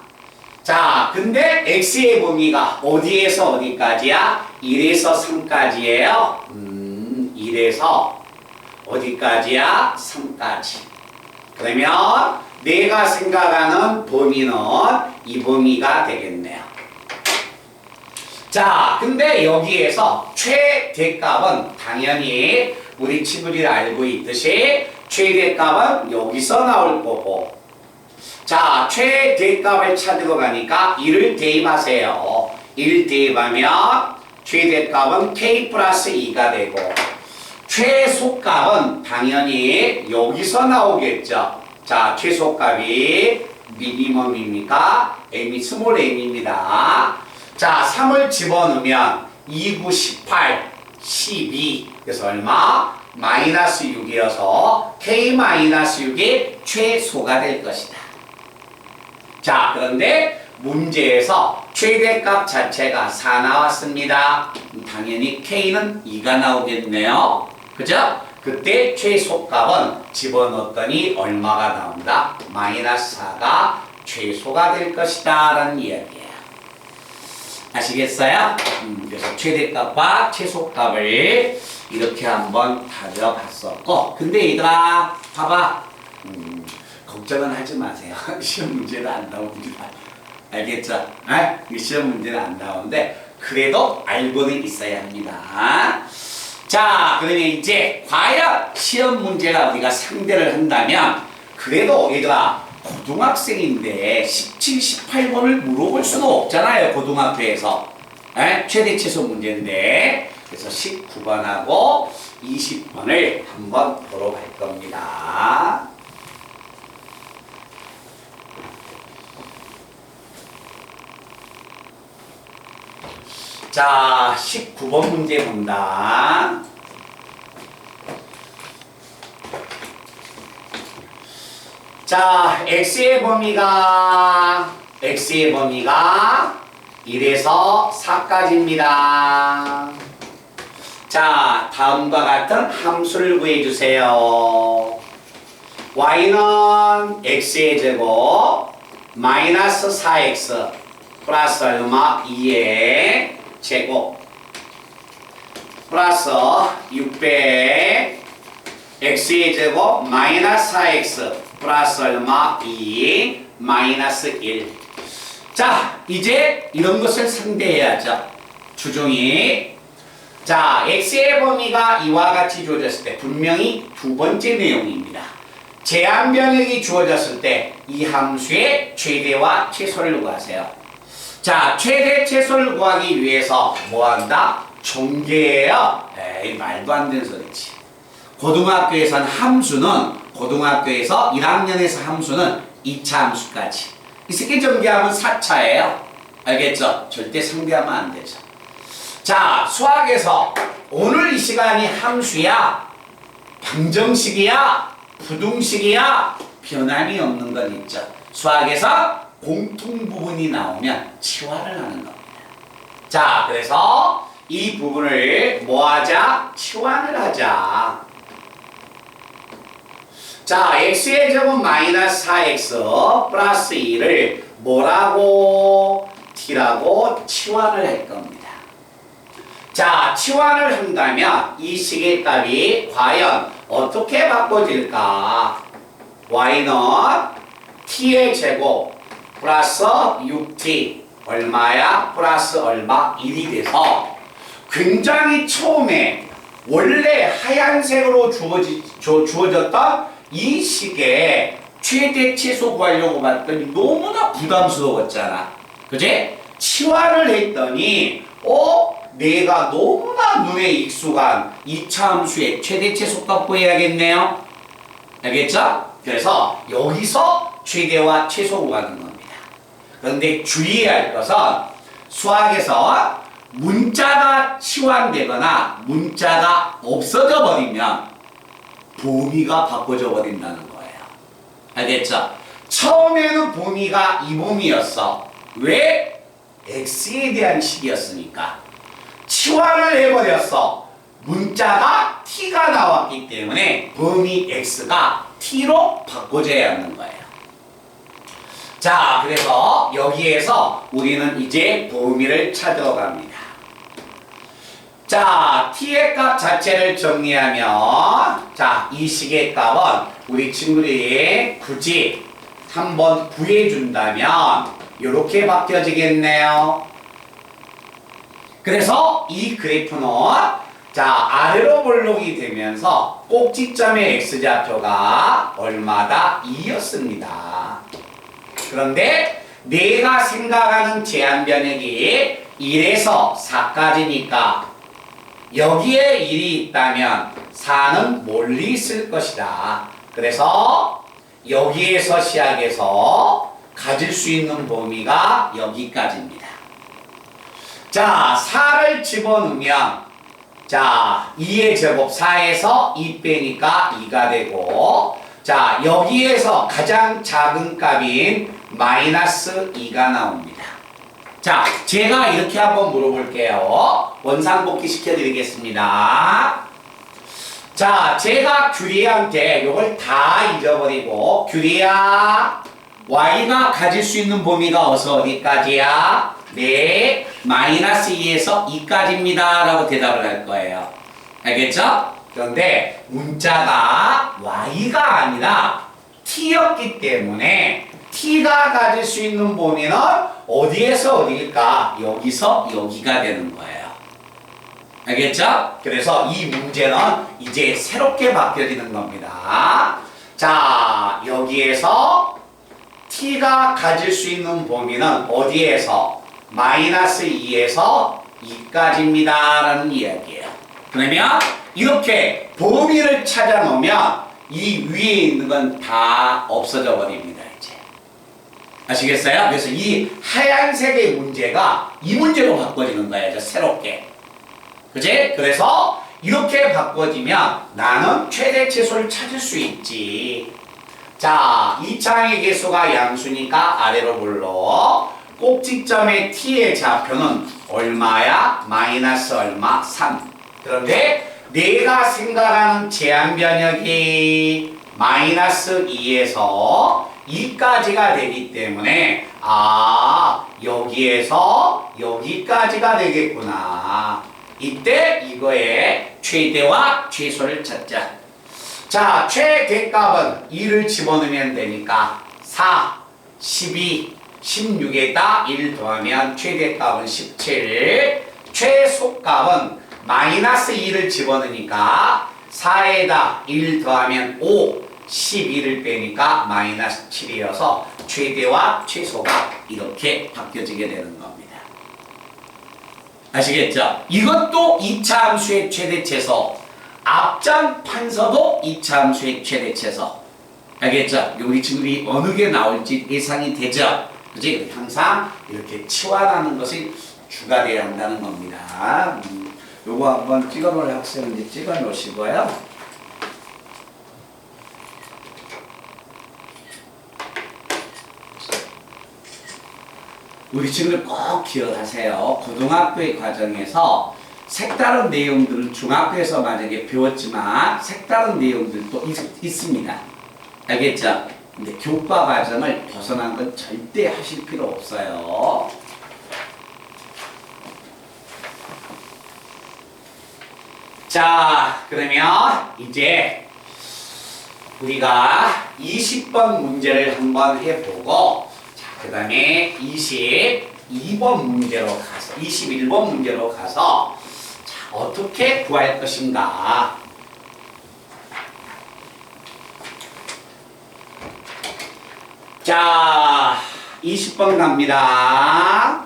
자, 근데 x의 범위가 어디에서 어디까지야? 1에서 3까지예요. 1에서 어디까지야? 3까지. 그러면 내가 생각하는 범위는 이 범위가 되겠네요. 자, 근데 여기에서 최대값은 당연히 우리 친구들이 알고 있듯이 최대값은 여기서 나올 거고, 자, 최대값을 찾으러 가니까 1을 대입하세요. 1 대입하면 최대값은 k 플러스 2가 되고, 최소값은 당연히 여기서 나오겠죠. 자, 최소값이 미니멈입니까? m이 스몰 m입니다. 자, 3을 집어넣으면 2, 9, 18, 12. 그래서 얼마? 마이너스 6이어서 k-6이 최소가 될 것이다. 자, 그런데 문제에서 최대값 자체가 4 나왔습니다. 당연히 k는 2가 나오겠네요. 그죠? 그때 최소값은 집어넣었더니 얼마가 나온다? 마이너스 4가 최소가 될 것이다 라는 이야기예요. 아시겠어요? 그래서 최대값과 최소값을 이렇게 한번 다져봤었고, 근데 얘들아 봐봐, 걱정은 하지 마세요. 시험 문제는 안 나옵니다. 알겠죠? 시험 문제는 안 나오는데 그래도 알고는 있어야 합니다. 자, 그러면 이제 과연 시험 문제가 우리가 상대를 한다면, 그래도 얘들아 고등학생인데 17, 18번을 물어볼 수는 없잖아요. 고등학교에서 최대 최소 문제인데, 그래서 19번하고 20번을 한번 보러 갈 겁니다. 자, 19번 문제 본다. 자, x의 범위가 1에서 4까지입니다. 자, 다음과 같은 함수를 구해주세요. y는 x의 제곱 마이너스 4x 플러스 얼마? 2의 제곱 플러스 600 x의 제곱 마이너스 4x 플러스 얼마? 2 마이너스 1. 자, 이제 이런 것을 상대해야죠. 주종이. 자, x의 범위가 이와 같이 주어졌을 때 분명히 두 번째 내용입니다. 제한 병역이 주어졌을 때 이 함수의 최대와 최소를 구하세요. 자, 최대 최소를 구하기 위해서 뭐한다? 전개예요. 에이, 말도 안 되는 소리지. 고등학교에서는 고등학교에서 1학년에서 함수는 2차 함수까지. 이 새끼 전개하면 4차예요. 알겠죠? 절대 상대하면 안 되죠. 자, 수학에서 오늘 이 시간이 함수야, 방정식이야, 부등식이야, 변함이 없는 건 있죠. 수학에서 공통 부분이 나오면 치환을 하는 겁니다. 자, 그래서 이 부분을 뭐 하자? 치환을 하자. 자, x의 제곱 마이너스 4x 플러스 2를 뭐라고? t라고 치환을 할 겁니다. 자, 치환을 한다면 이 식의 값이 과연 어떻게 바꿔질까? y는 t의 제곱 플러스 6t 얼마야? 플러스 얼마? 1이 돼서 굉장히 처음에 원래 하얀색으로 주어졌던 이 식의 최대 최소 구하려고 봤더니 너무나 부담스러웠잖아. 그지? 치환을 했더니 내가 너무나 눈에 익숙한 이차 함수의 최대 최소값 구해야겠네요. 알겠죠? 그래서 여기서 최대와 최소 구하는 겁니다. 그런데 주의해야 할 것은 수학에서 문자가 치환되거나 문자가 없어져 버리면 범위가 바꿔져 버린다는 거예요. 알겠죠? 처음에는 범위가 이 범위였어. 왜? x에 대한 식이었으니까. 치환을 해버렸어. 문자가 t가 나왔기 때문에 범위 x가 t로 바꿔져야 하는 거예요. 자, 그래서 여기에서 우리는 이제 범위를 찾으러 갑니다. 자, t의 값 자체를 정리하면 자, 이 식의 값은 우리 친구들이 굳이 한번 구해준다면 이렇게 바뀌어지겠네요. 그래서 이 그래프는 자, 아래로 볼록이 되면서 꼭지점의 x좌표가 얼마다? 2였습니다. 그런데 내가 생각하는 제한 변역이 1에서 4까지니까 여기에 1이 있다면 4는 멀리 있을 것이다. 그래서 여기에서 시작해서 가질 수 있는 범위가 여기까지입니다. 자, 4를 집어넣으면 자, 2의 제곱 4에서 2 빼니까 2가 되고 자, 여기에서 가장 작은 값인 마이너스 2가 나옵니다. 자, 제가 이렇게 한번 물어볼게요. 원상복귀 시켜드리겠습니다. 자, 제가 규리한테 이걸 다 잊어버리고 규리야, y가 가질 수 있는 범위가 어디까지야? 네, 마이너스 2에서 2까지입니다 라고 대답을 할 거예요. 알겠죠? 그런데 문자가 y가 아니라 t였기 때문에 t가 가질 수 있는 범위는 어디에서 어디일까? 여기서 여기가 되는 거예요. 알겠죠? 그래서 이 문제는 이제 새롭게 바뀌어지는 겁니다. 자, 여기에서 t가 가질 수 있는 범위는 어디에서? 마이너스 2에서 2까지입니다 라는 이야기예요. 그러면 이렇게 범위를 찾아 놓으면 이 위에 있는 건 다 없어져 버립니다. 이제 아시겠어요? 그래서 이 하얀색의 문제가 이 문제로 바꿔지는 거예요. 새롭게. 그치? 그래서 이렇게 바꿔지면 나는 최대 최소를 찾을 수 있지. 자, 이차항의 개수가 양수니까 아래로 불러. 꼭지점의 t의 좌표는 얼마야? 마이너스 얼마? 3. 그런데 내가 생각하는 제한 변역이 마이너스 2에서 2까지가 되기 때문에 여기에서 여기까지가 되겠구나. 이때 이거의 최대와 최소를 찾자. 자, 최대값은 2를 집어넣으면 되니까 4, 12, 16에다 1 더하면 최대값은 17, 최소값은 마이너스 2를 집어넣으니까 4에다 1 더하면 5, 12를 빼니까 마이너스 7이어서 최대와 최소가 이렇게 바뀌어지게 되는 겁니다. 아시겠죠? 이것도 2차 함수의 최대 최소, 앞전 판서도 2차 함수의 최대 최소. 알겠죠? 우리 친구들이 어느 게 나올지 예상이 되죠? 그치? 항상 이렇게 치환하는 것이 주가 되어야 한다는 겁니다. 요거 한번 찍어 놓을 학생은 이제 찍어 놓으시고요. 우리 친구들 꼭 기억하세요. 고등학교의 과정에서 색다른 내용들을 중학교에서 만약에 배웠지만 색다른 내용들도 있습니다. 알겠죠? 근데 교과 과정을 벗어난 건 절대 하실 필요 없어요. 자, 그러면 이제 우리가 20번 문제를 한번 해보고, 자, 그 다음에 22번 문제로 가서, 21번 문제로 가서, 자, 어떻게 구할 것인가. 자, 20번 갑니다.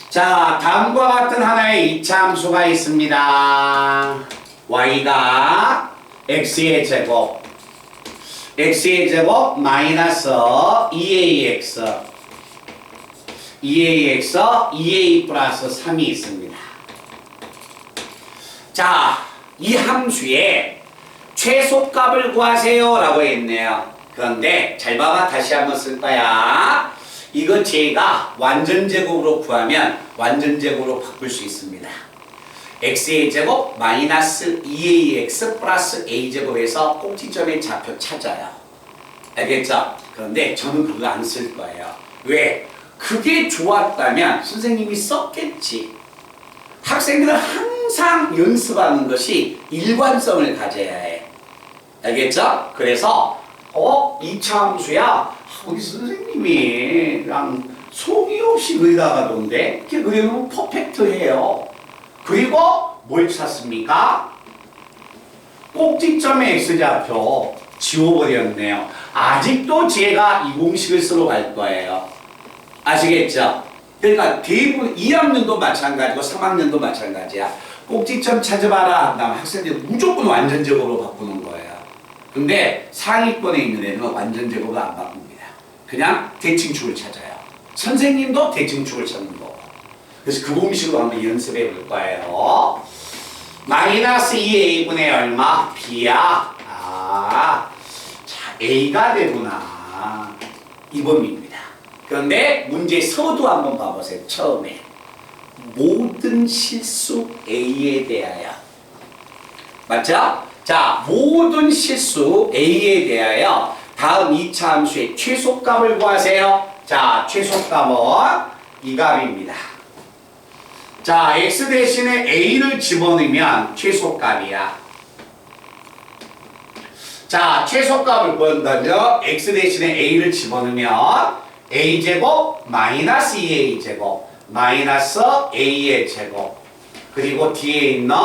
자, 다음과 같은 하나의 이차함수가 있습니다. y가 x의 제곱, x의 제곱 마이너스 2ax, 2ax, 2a 플러스 3이 있습니다. 자, 이 함수의 최소값을 구하세요 라고 했네요. 그런데 잘 봐봐. 다시 한번 쓸 거야. 이거 제가 완전제곱으로 구하면 완전제곱으로 바꿀 수 있습니다. x의 제곱 마이너스 2ax 플러스 a제곱에서 꼭지점의 좌표 찾아요. 알겠죠? 그런데 저는 그거 안 쓸 거예요. 왜? 그게 좋았다면 선생님이 썼겠지. 학생들은 항상 연습하는 것이 일관성을 가져야 해. 알겠죠? 그래서 이차함수야 우리 선생님이 그냥 속이 없이 그리다가던데 이렇게 그리면 퍼펙트해요. 그리고 뭘 찾습니까? 꼭지점의 x좌표 지워버렸네요. 아직도 제가 이 공식을 쓰러 갈 거예요. 아시겠죠? 그러니까 대부분 2학년도 마찬가지고 3학년도 마찬가지야. 꼭지점 찾아봐라 한다면 학생들이 무조건 완전제곱으로 바꾸는 거예요. 근데 상위권에 있는 애는 완전제곱을 안 바꿉니다. 그냥 대칭축을 찾아요. 선생님도 대칭축을 찾는 거고. 그래서 그 공식으로 한번 연습해 볼 거예요. 마이너스 2a분의 얼마? b야. 자, a가 되구나. 이범위입니다. 그런데 문제 서두 한번 봐보세요. 처음에 모든 실수 a에 대하여. 맞죠? 자, 모든 실수 a에 대하여 다음 2차 함수의 최소값을 구하세요. 자, 최소값은 이 값입니다. 자, x 대신에 a를 집어넣으면 최소값이야. 자, 최소값을 구한다면 x 대신에 a를 집어넣으면 a제곱 마이너스 2a제곱 마이너스 a의 제곱 그리고 뒤에 있는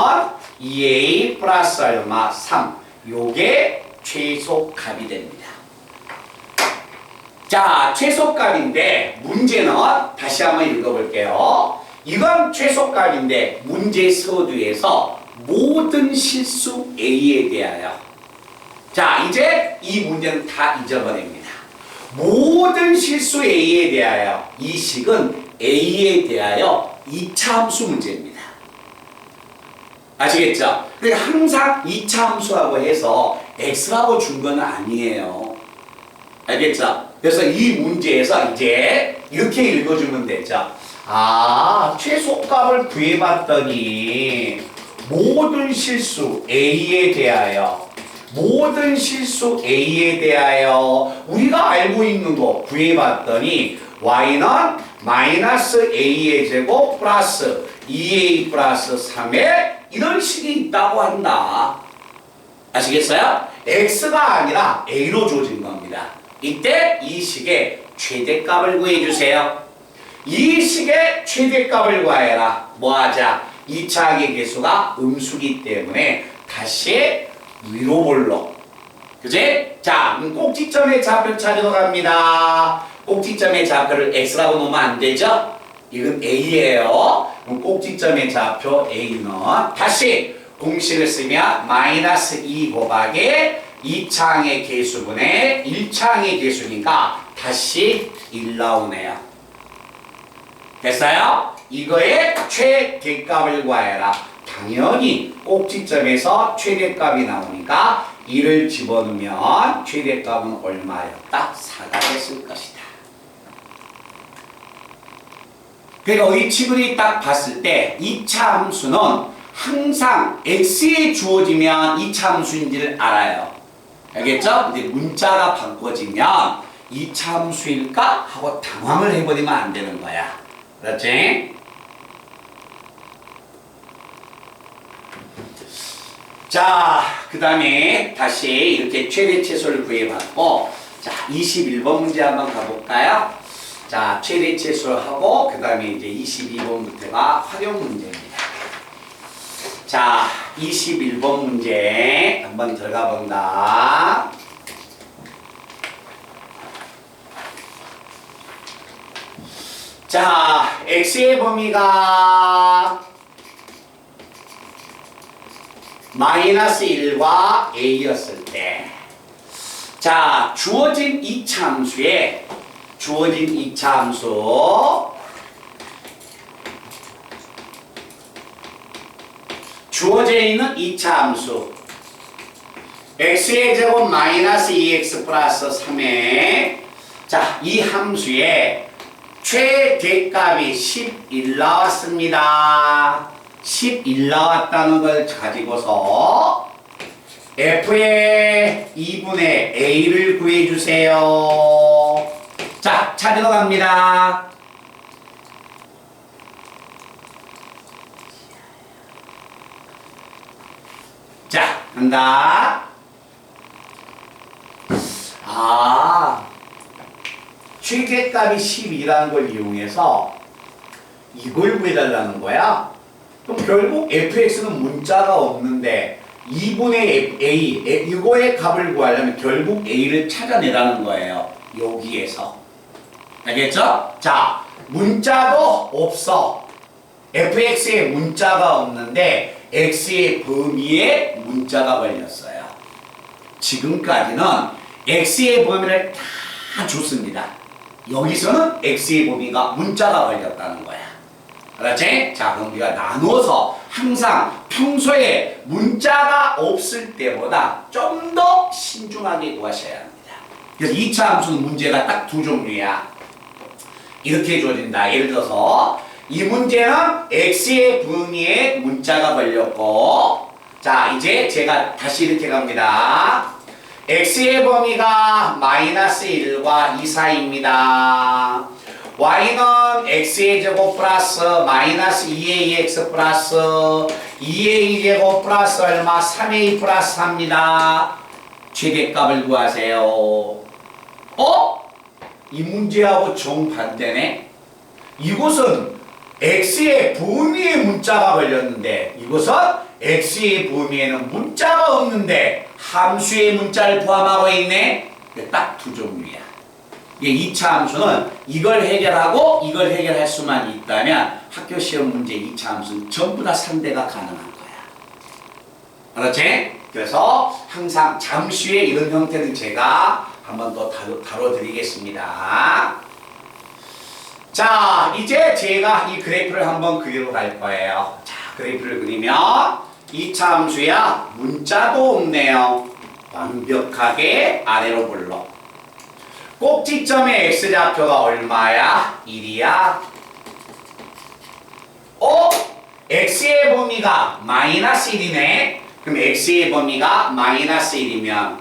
2a 플러스 얼마? 3. 요게 최소값이 됩니다. 자, 최소값인데 문제는 다시 한번 읽어볼게요. 이건 최소값인데 문제 서두에서 모든 실수 a에 대하여. 자, 이제 이 문제는 다 잊어버립니다. 모든 실수 a에 대하여. 이 식은 a에 대하여 2차 함수 문제입니다. 아시겠죠? 그러니까 항상 2차 함수라고 해서 x라고 준 건 아니에요. 알겠죠? 그래서 이 문제에서 이제 이렇게 읽어주면 되죠. 최소값을 구해봤더니 모든 실수 a에 대하여 모든 실수 a에 대하여 우리가 알고 있는 거 구해봤더니 y는 마이너스 a의 제곱 플러스 2a 플러스 3의 이런 식이 있다고 한다. 아시겠어요? x가 아니라 a로 주어진 겁니다. 이때 이 식의 최대값을 구해주세요. 이 식의 최대값을 구해라. 뭐하자? 2차항의 개수가 음수기 때문에 다시 위로 볼로. 그치? 자, 꼭지점의 좌표 찾으러 갑니다. 꼭지점의 좌표를 x라고 놓으면 안 되죠? 이건 a예요. 그럼 꼭지점의 좌표 a는 다시 공식을 쓰면 마이너스 2 곱하기 2차항의 개수분의 1차항의 개수니까 다시 1 나오네요. 됐어요? 이거의 최대값을 구해라. 당연히 꼭지점에서 최대값이 나오니까 2를 집어넣으면 최대값은 얼마였다? 4가 됐을 것이다. 그러니까 이 치근이 딱 봤을 때 2차 함수는 항상 x에 주어지면 2차 함수인지를 알아요. 알겠죠? 근데 문자가 바꿔지면 2차 함수일까? 하고 당황을 해버리면 안 되는 거야. 그렇지? 자, 그 다음에 다시 이렇게 최대 최소를 구해봤고, 자, 21번 문제 한번 가볼까요? 자, 최대 최소하고, 그 다음에 이제 22번부터가 활용 문제입니다. 자, 21번 문제 한번 들어가 본다. 자, x의 범위가 마이너스 1과 a였을 때, 자, 주어진 2차 함수에 주어진 2차 함수, 주어져 있는 2차 함수 x의 제곱 마이너스 2x 플러스 3에, 자, 이 함수에 최대값이 11 나왔습니다. 11 나왔다는 걸 가지고서 f의 2분의 a를 구해주세요. 자, 찾으러 갑니다. 자, 간다. 최대값이 12라는 걸 이용해서 이걸 구해달라는 거야. 그럼 결국 fx는 문자가 없는데 2분의 a, 이거의 값을 구하려면 결국 a를 찾아내라는 거예요. 여기에서. 알겠죠? 자, 문자도 없어. fx에 문자가 없는데 x의 범위에 문자가 걸렸어요. 지금까지는 x의 범위를 다 줬습니다. 여기서는 x의 범위가 문자가 걸렸다는 거야. 알았지? 자, 그럼 우리가 나누어서 항상 평소에 문자가 없을 때보다 좀 더 신중하게 구하셔야 합니다. 그래서 2차 함수는 문제가 딱 두 종류야. 이렇게 주어진다. 예를 들어서 이 문제는 x의 범위에 문자가 걸렸고, 자, 이제 제가 다시 이렇게 갑니다. x의 범위가 마이너스 1과 2 사이입니다. y는 x의 제곱 플러스 마이너스 2ax 플러스 2a 제곱 플러스 얼마? 3a 플러스 4입니다. 최대값을 구하세요. 이 문제하고 정반대네. 이곳은 x의 범위에 문자가 걸렸는데 이곳은 x의 범위에는 문자가 없는데 함수의 문자를 포함하고 있네. 딱 두 종류야. 이게 2차 함수는 이걸 해결하고 이걸 해결할 수만 있다면 학교 시험 문제 2차 함수는 전부 다 상대가 가능한 거야. 알았지? 그래서 항상 잠시 후에 이런 형태는 제가 한번 더 다뤄드리겠습니다. 자, 이제 제가 이 그래프를 한번 그리러 갈 거예요. 자, 그래프를 그리면 2차 함수야 문자도 없네요. 완벽하게 아래로 불러. 꼭지점의 x좌표가 얼마야? 1이야. x의 범위가 마이너스 1이네. 그럼 x의 범위가 마이너스 1이면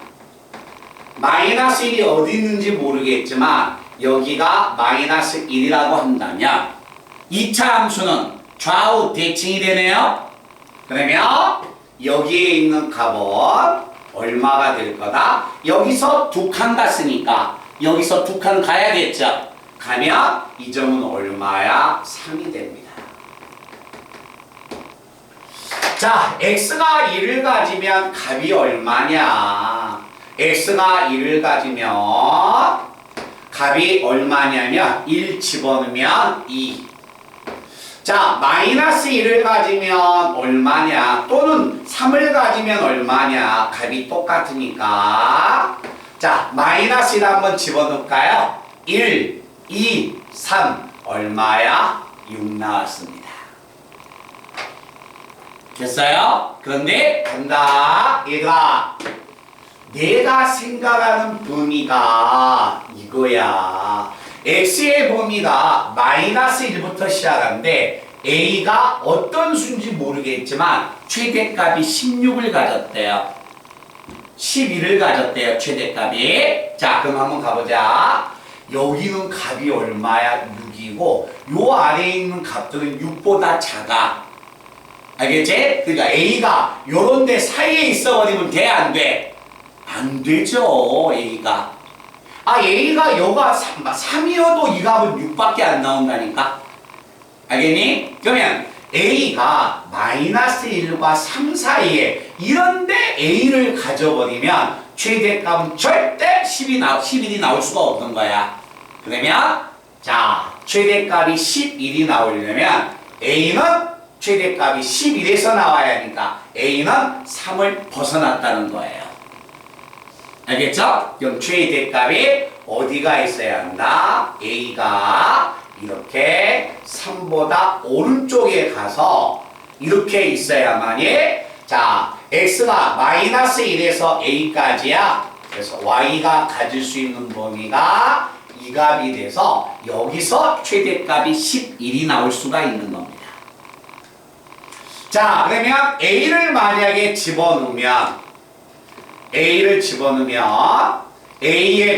마이너스 1이 어디 있는지 모르겠지만 여기가 마이너스 1이라고 한다면 2차 함수는 좌우 대칭이 되네요. 그러면 여기에 있는 값은 얼마가 될 거다? 여기서 두 칸 갔으니까 여기서 두 칸 가야겠죠? 가면 이 점은 얼마야? 3이 됩니다. 자, x가 1을 가지면 값이 얼마냐? x가 1을 가지면 값이 얼마냐면 1 집어넣으면 2. 자, 마이너스 1을 가지면 얼마냐? 또는 3을 가지면 얼마냐? 값이 똑같으니까. 자, 마이너스 1 한번 집어넣을까요? 1, 2, 3 얼마야? 6 나왔습니다. 됐어요? 그런데 간다. 얘가 내가 생각하는 범위가 이거야. x의 범위가 마이너스 1부터 시작하는데 a가 어떤 수인지 모르겠지만 최대값이 16을 가졌대요. 11을 가졌대요. 최대값이. 자, 그럼 한번 가보자. 여기는 값이 얼마야? 6이고 요 아래에 있는 값들은 6보다 작아. 알겠지? 그러니까 A가 요런 데 사이에 있어버리면 돼? 안 돼? 안 되죠. A가. A가 여가 3이어도 이 값은 6밖에 안 나온다니까? 알겠니? 그러면 A가 마이너스 1과 3 사이에 이런데 A를 가져버리면 최대값은 절대 11이 나올 수가 없는 거야. 그러면 자, 최대값이 11이 나오려면 A는 최대값이 11에서 나와야 하니까 A는 3을 벗어났다는 거예요. 알겠죠? 그럼 최대값이 어디가 있어야 한다? A가 이렇게 3보다 오른쪽에 가서 이렇게 있어야만이 자, x가 마이너스 1에서 a까지야. 그래서 y가 가질 수 있는 범위가 이 값이 돼서 여기서 최대값이 11이 나올 수가 있는 겁니다. 자, 그러면 a를 만약에 집어넣으면 a의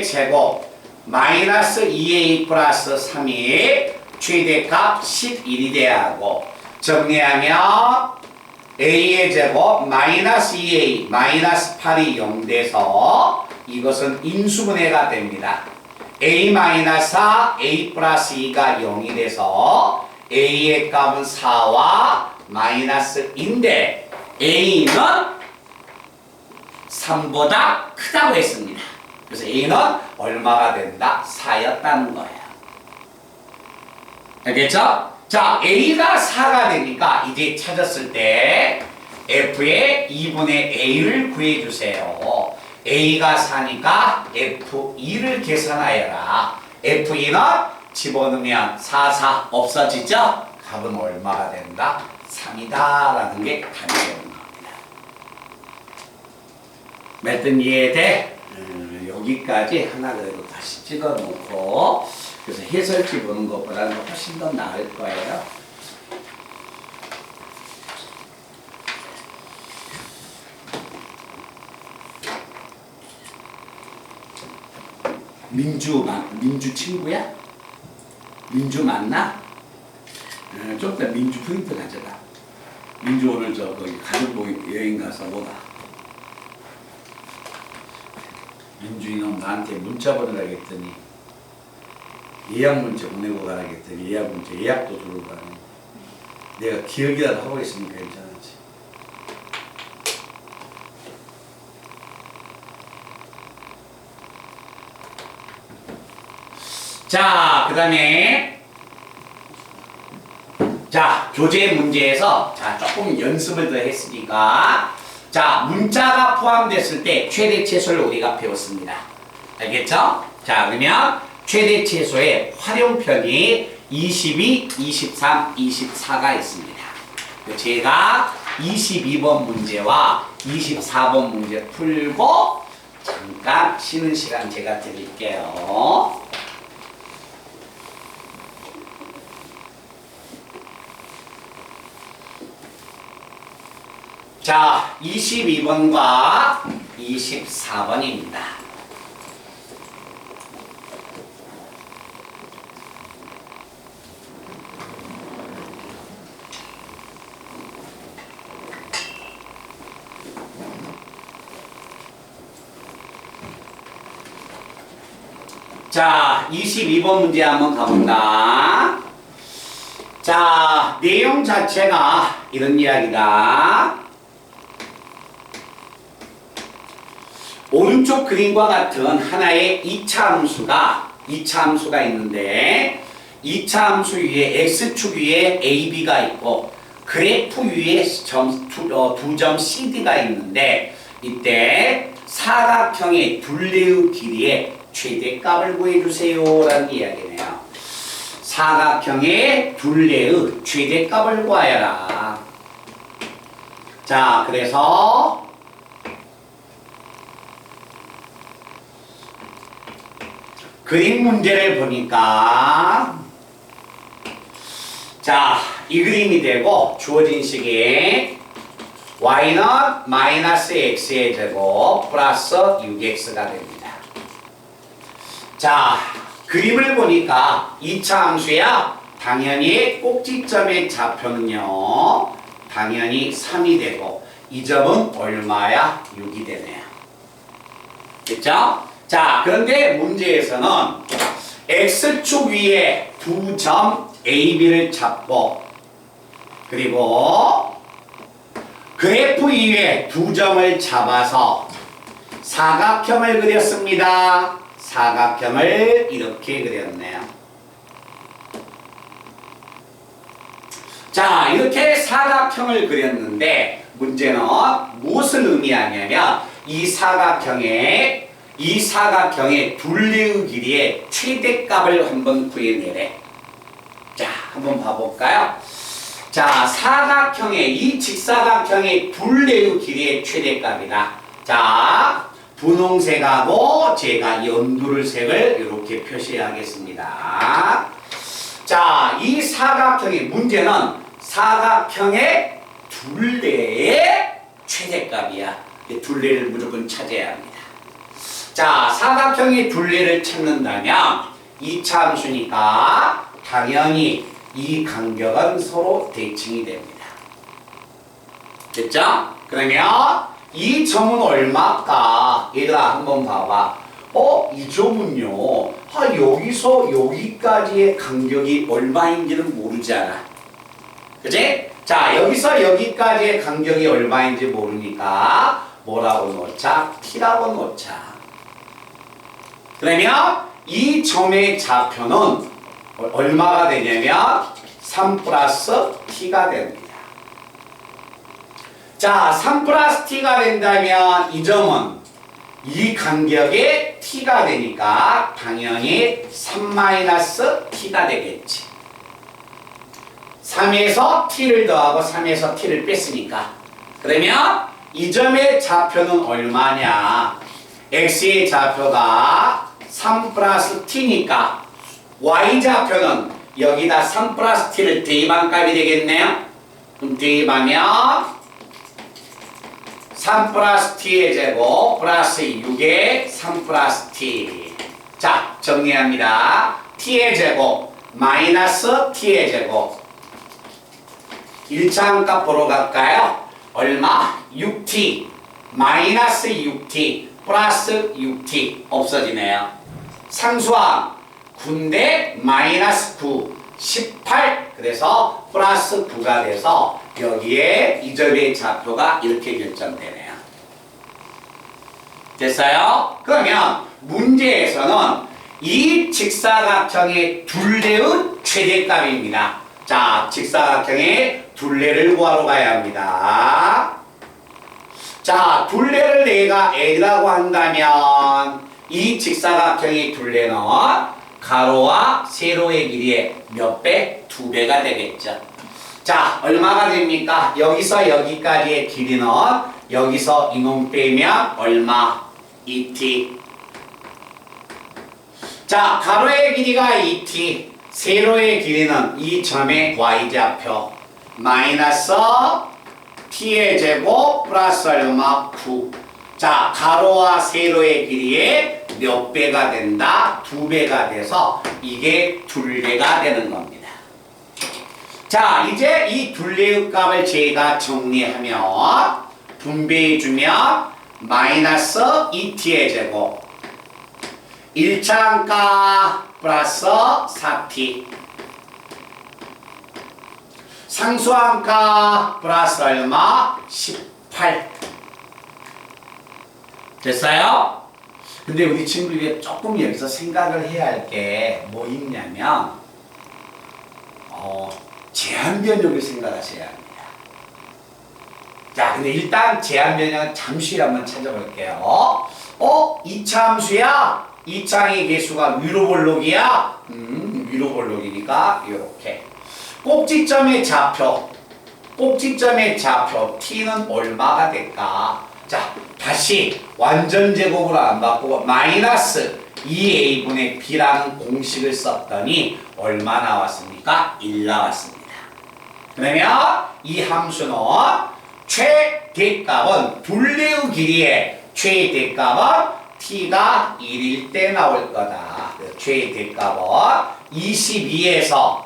제곱 마이너스 2a 플러스 3이 최대값 11이 돼야 하고 정리하면 a의 제곱 마이너스 2a 마이너스 8이 0 돼서 이것은 인수분해가 됩니다. a 마이너스 4 a 플러스 2가 0이 돼서 a의 값은 4와 마이너스 2인데 a는 3보다 크다고 했습니다. 그래서 a는 얼마가 된다? 4였다는 거예요. 알겠죠? 자, a가 4가 되니까 이제 찾았을 때 f의 2분의 a를 구해주세요. a가 4니까 f2를 계산하여라. f2는 집어넣으면 4, 4 없어지죠? 값은 얼마가 된다? 3이다 라는 게 답이 되는 겁니다. 몇 등 이해돼? 여기까지 하나 그래도 다시 찍어놓고 그래서 해설지 보는 것보다는 훨씬 더 나을 거예요. 민주 친구야? 민주 맞나? 좀 이따 민주 프린트 가져가. 민주 오늘 거기 가족 여행 가서 오다. 민주 이놈 나한테 문자 보내라 했더니 예약 문자 보내고 가라 했더니 예약도 들어오고 가네. 내가 기억이라도 하고 있으면 괜찮았지. 자, 그 다음에 자, 교재 문제에서 자, 조금 연습을 더 했으니까 자, 문자가 포함됐을 때 최대 최소를 우리가 배웠습니다. 알겠죠? 자, 그러면 최대 최소의 활용편이 22, 23, 24가 있습니다. 제가 22번 문제와 24번 문제 풀고 잠깐 쉬는 시간 제가 드릴게요. 자, 22번과 24번입니다. 자, 22번 문제 한번 가본다. 자, 내용 자체가 이런 이야기다. 오른쪽 그림과 같은 하나의 2차 함수가 있는데 2차 함수 위에 x축 위에 ab가 있고 그래프 위에 두 점 cd가 있는데 이때 사각형의 둘레의 길이의 최대값을 구해주세요 라는 이야기네요. 사각형의 둘레의 최대값을 구하여라. 자, 그래서 그림 문제를 보니까 자, 이 그림이 되고 주어진 식이 y는 마이너스 x의 제곱 플러스 6x가 됩니다. 자, 그림을 보니까 2차 함수야 당연히 꼭지점의 좌표는요 당연히 3이 되고 이 점은 얼마야? 6이 되네요. 됐죠? 자, 그런데 문제에서는 x축 위에 두 점 A, B를 잡고 그리고 그래프 위에 두 점을 잡아서 사각형을 그렸습니다. 사각형을 이렇게 그렸네요. 자, 이렇게 사각형을 그렸는데 문제는 무엇을 의미하냐면 이 사각형의 둘레의 길이의 최대값을 한번 구해내래. 자, 한번 봐볼까요? 자, 이 직사각형의 둘레의 길이의 최대값이다. 자, 분홍색하고 제가 연두를 색을 이렇게 표시하겠습니다. 자, 이 사각형의 문제는 사각형의 둘레의 최대값이야. 둘레를 무조건 찾아야 합니다. 자, 사각형의 둘레를 찾는다면 2차 함수니까 당연히 이 간격은 서로 대칭이 됩니다. 됐죠? 그러면 이 점은 얼마일까? 얘들아 한번 봐봐. 이 점은요 여기서 여기까지의 간격이 얼마인지는 모르잖아. 그치? 자, 여기서 여기까지의 간격이 얼마인지 모르니까 뭐라고 놓자? t라고 놓자. 그러면 이 점의 좌표는 얼마가 되냐면 3 플러스 t가 됩니다. 자, 3 플러스 t가 된다면 이 점은 이 간격에 t가 되니까 당연히 3 마이너스 t가 되겠지. 3에서 t를 더하고 3에서 t를 뺐으니까. 그러면 이 점의 좌표는 얼마냐? x의 좌표가 3 플러스 t니까 y좌표는 여기다 3 플러스 t를 대입한 값이 되겠네요. 그럼 대입하면 3 플러스 t의 제곱 플러스 6의 3 플러스 t. 자, 정리합니다. t의 제곱 마이너스 t의 제곱 1차 값 보러 갈까요? 얼마? 6t 마이너스 6t 플러스 6t 없어지네요. 상수항 9인데 마이너스 9 18 그래서 플러스 9가 돼서 여기에 이 점의 좌표가 이렇게 결정되네요. 됐어요? 그러면 문제에서는 이 직사각형의 둘레의 최대값입니다. 자, 직사각형의 둘레를 구하러 가야 합니다. 자, 둘레를 내가 L이라고 한다면 이 직사각형의 둘레는 가로와 세로의 길이의 몇 배? 2배가 되겠죠. 자, 얼마가 됩니까? 여기서 여기까지의 길이는 여기서 이놈 빼면 얼마? 2t. 자, 가로의 길이가 2t, 세로의 길이는 이 점의 y좌표 마이너스 t의 제곱 플러스 얼마? 9. 자, 가로와 세로의 길이의 몇 배가 된다? 2배가 돼서 이게 둘레가 되는 겁니다. 자, 이제 이 둘레의 값을 제가 정리하면 분배해주면 마이너스 2t의 제곱 1차 값 플러스 4t 상수항 값 플러스 얼마? 18. 됐어요? 근데 우리 친구들이 조금 여기서 생각을 해야 할 게 뭐 있냐면 제한 변형을 생각하셔야 합니다. 자, 근데 일단 제한 변형은 잠시 한번 찾아볼게요. 2차 함수야? 2차의 개수가 위로 볼록이야? 위로 볼록이니까 이렇게 꼭지점의 좌표 t는 얼마가 될까? 자, 다시 완전 제곱으로 안 바꾸고 마이너스 2a분의 b라는 공식을 썼더니 얼마 나왔습니까? 1 나왔습니다. 그러면 이 함수는 최대값은 둘레의 길이의 최대값은 t가 1일 때 나올 거다. 최대값은 22에서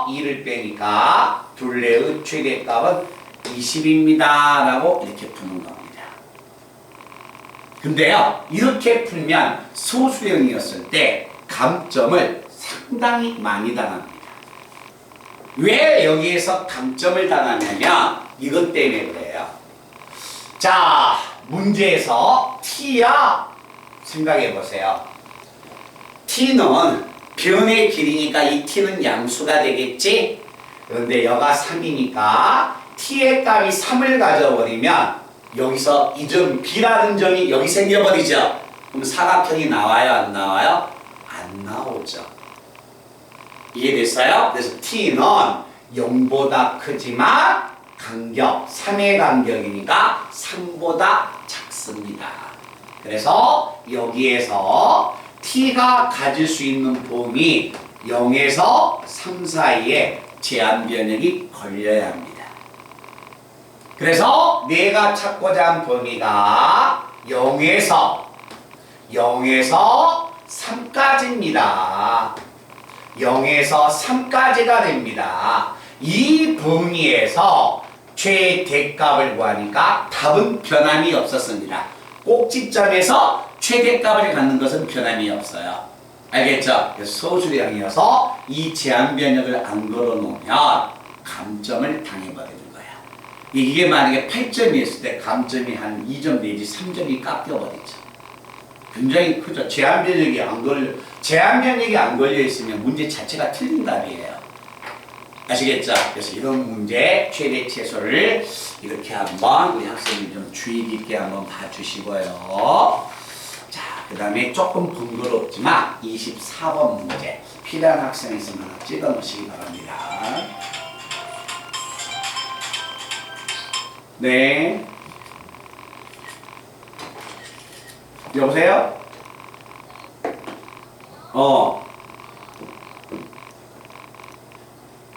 2를 빼니까 둘레의 최대값은 20입니다. 라고 이렇게 푸는 겁니다. 근데요, 이렇게 풀면 소수형이었을 때 감점을 상당히 많이 당합니다. 왜 여기에서 감점을 당하냐면 이것 때문에 그래요. 자, 문제에서 t야 생각해 보세요. t는 변의 길이니까 이 t는 양수가 되겠지? 그런데 여가 3이니까 t의 값이 3을 가져버리면 여기서 이 점 b라는 점이 여기 생겨버리죠. 그럼 사각형이 나와요? 안 나와요? 안 나오죠. 이해됐어요? 그래서 t는 0보다 크지만 간격, 3의 간격이니까 3보다 작습니다. 그래서 여기에서 t가 가질 수 있는 범위 0에서 3 사이에 제한 변역이 걸려야 합니다. 그래서 내가 찾고자 한 범위가 0에서 3까지입니다. 0에서 3까지가 됩니다. 이 범위에서 최대값을 구하니까 답은 변함이 없었습니다. 꼭지점에서 최대값을 갖는 것은 변함이 없어요. 알겠죠? 소수량이어서 이 제한 변역을 안 걸어놓으면 감점을 당해버리는 거예요. 이게 만약에 8점이었을 때 감점이 한 2점 내지 3점이 깎여버리죠. 굉장히 크죠. 제한 변역이 안 걸려 있으면 문제 자체가 틀린 답이에요. 아시겠죠? 그래서 이런 문제 최대 최소를 이렇게 한번 우리 학생님 좀 주의 깊게 한번 봐주시고요. 자, 그 다음에 조금 번거롭지만 24번 문제 필요한 학생 있으면 하나 찍어 놓으시기 바랍니다. 네. 여보세요?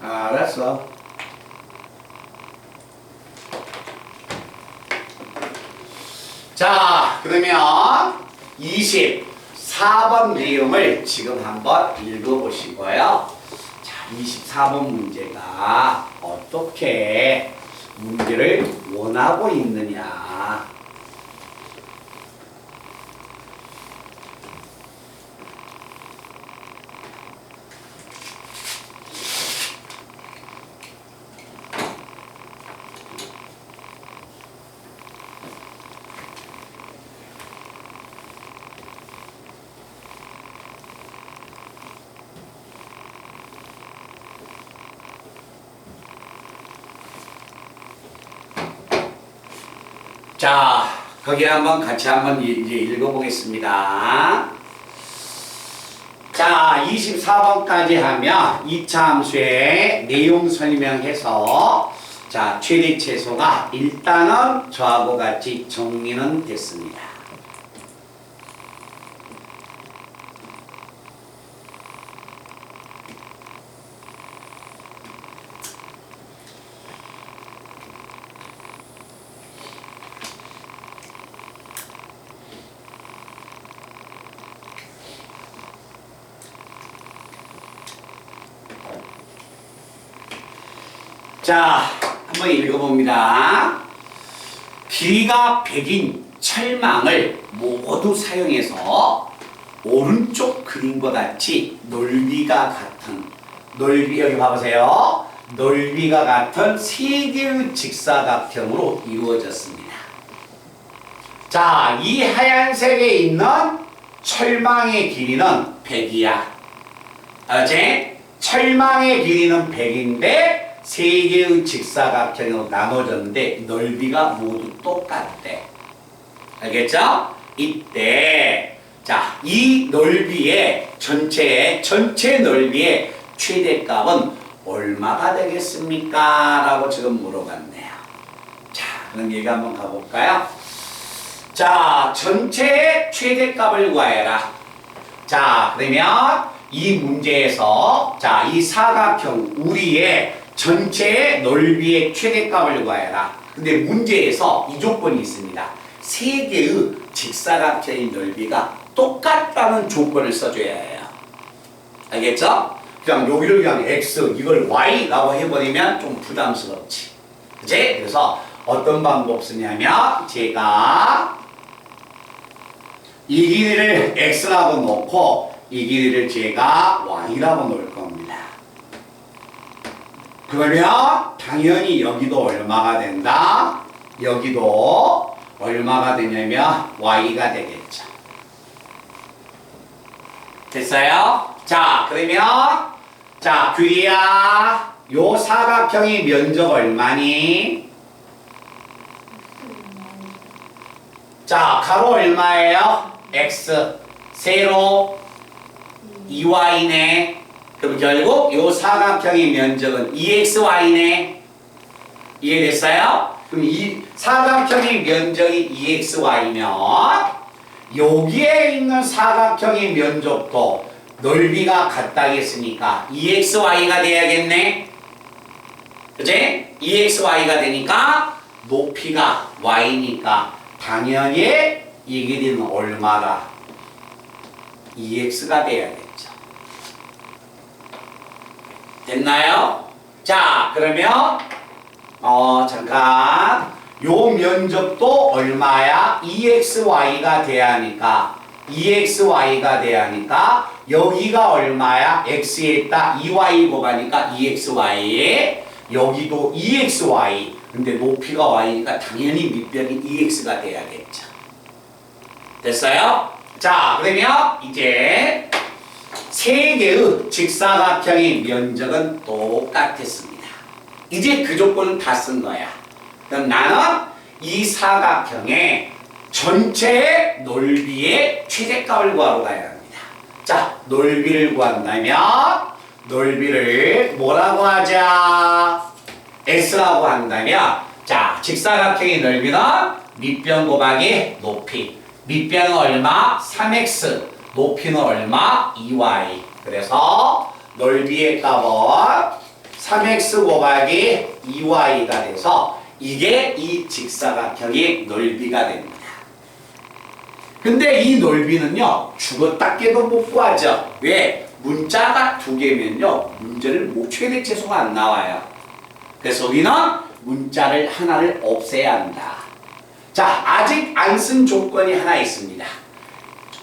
알았어. 자, 그러면 24번 내용을 지금 한번 읽어보시고요. 자, 24번 문제가 어떻게 문제를 원하고 있느냐. 자, 거기 같이 한번 이제 읽어보겠습니다. 자, 24번까지 하면 2차 함수의 내용 설명해서 자, 최대 최소가 일단은 저하고 같이 정리는 됐습니다. 자, 한번 읽어봅니다. 길이가 100인 철망을 모두 사용해서 오른쪽 그림과 같이 넓이가 같은 여기 봐보세요. 넓이가 같은 3개의 직사각형으로 이루어졌습니다. 자, 이 하얀색에 있는 철망의 길이는 100이야. 알았지? 철망의 길이는 100인데 3개의 직사각형으로 나눠졌는데 넓이가 모두 똑같대. 알겠죠? 이때 자, 이 넓이의 전체 넓이의 최대값은 얼마가 되겠습니까? 라고 지금 물어봤네요. 자, 그럼 얘기 한번 가볼까요? 자, 전체의 최대값을 구하여라. 자, 그러면 이 문제에서 자, 이 사각형 우리의 전체의 넓이의 최대값을 구하여라. 근데 문제에서 이 조건이 있습니다. 세 개의 직사각형의 넓이가 똑같다는 조건을 써줘야 해요. 알겠죠? 그냥 여기를 그냥 x, 이걸 y라고 해버리면 좀 부담스럽지. 그치? 그래서 어떤 방법 쓰냐면 제가 이 길이를 x라고 놓고 이 길이를 제가 y라고 놓을 겁니다. 그러면 당연히 여기도 얼마가 된다? 여기도 얼마가 되냐면 y가 되겠죠. 됐어요? 자, 그러면 자, 규리야, 요 사각형의 면적 얼마니? 자, 가로 얼마예요? x, 세로 2y네. 그럼 결국 요 사각형의 면적은 2xy네. 이해됐어요? 그럼 이 사각형의 면적이 2xy면 여기에 있는 사각형의 면적도 넓이가 같다겠으니까 2xy가 돼야겠네. 그치? 2xy가 되니까 높이가 y니까 당연히 이 길이는 얼마다? 2x가 돼야겠죠. 됐나요? 자, 그러면 잠깐 요 면적도 얼마야? 2xy가 돼야 하니까 2xy가 돼야 하니까 여기가 얼마야? x에다 2y 곱하니까 2xy 여기도 2xy 근데 높이가 y니까 당연히 밑변이 2x가 돼야겠죠. 됐어요? 자, 그러면 이제 세 개의 직사각형의 면적은 똑같았습니다. 이제 그 조건은 다 쓴 거야. 그럼 나는 이 사각형의 전체 넓이의 최대값을 구하러 가야 합니다. 자, 넓이를 구한다면 넓이를 뭐라고 하자? S라고 한다면 자, 직사각형의 넓이는 밑변 곱하기 높이. 밑변은 얼마? 3x. 높이는 얼마? 2y. 그래서 넓이의 값은 3x 곱하기 2y가 돼서 이게 이 직사각형의 넓이가 됩니다. 근데 이 넓이는요, 죽었다 깨도 못 구하죠. 왜? 문자가 두 개면요, 문제를 최대 최소가 안 나와요. 그래서 우리는 문자를 하나를 없애야 한다. 자, 아직 안 쓴 조건이 하나 있습니다.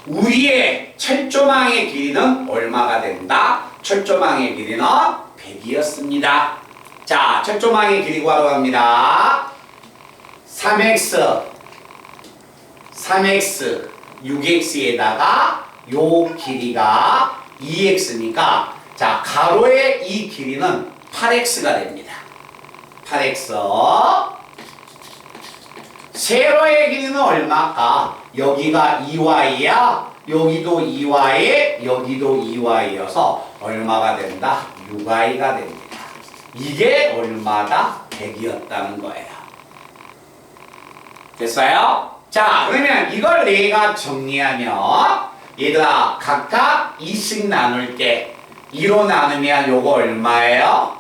우리의 철조망의 길이는 얼마가 된다? 철조망의 길이는 100이었습니다. 자, 철조망의 길이 구하러 갑니다. 3x, 6x에다가 요 길이가 2x니까 자, 가로의 이 길이는 8x가 됩니다. 8x. 세로의 길이는 얼마일까? 여기가 2y야. 여기도 2y, 여기도 2y여서 얼마가 된다? 6y가 됩니다. 이게 얼마다? 100이었다는 거예요. 됐어요? 자, 그러면 이걸 내가 정리하면 얘들아, 각각 2씩 나눌게. 2로 나누면 요거 얼마예요?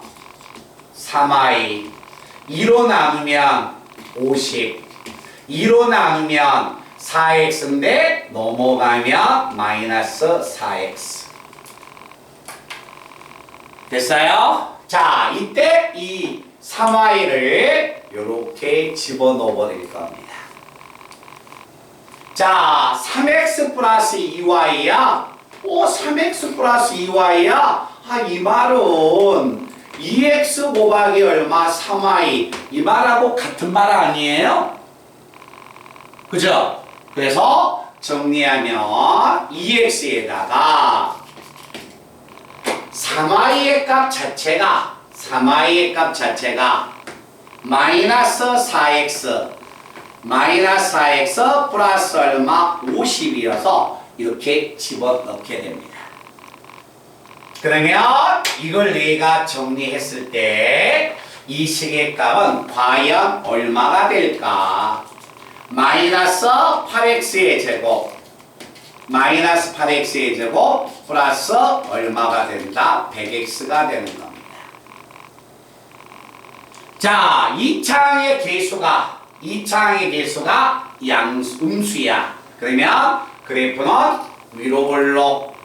3y. 2로 나누면 50. 2로 나누면 4x인데 넘어가면 마이너스 4x. 됐어요? 자, 이때 이 3y를 이렇게 집어넣어 버릴 겁니다. 자, 3x 플러스 2y야? 3x 플러스 2y야? 아, 이 말은 2x 곱하기 얼마? 3y. 이 말하고 같은 말 아니에요? 그죠? 그래서 정리하면 2x에다가 3y의 값 자체가 마이너스 4x 플러스 얼마? 50이어서 이렇게 집어넣게 됩니다. 그러면 이걸 내가 정리했을 때 이 식의 값은 과연 얼마가 될까? 마이너스 8x의 제곱 마이너스 8x의 제곱 플러스 얼마가 된다? 100x가 되는 겁니다. 자, 이 창의 개수가 음수야. 그러면 그래프는 위로 볼록.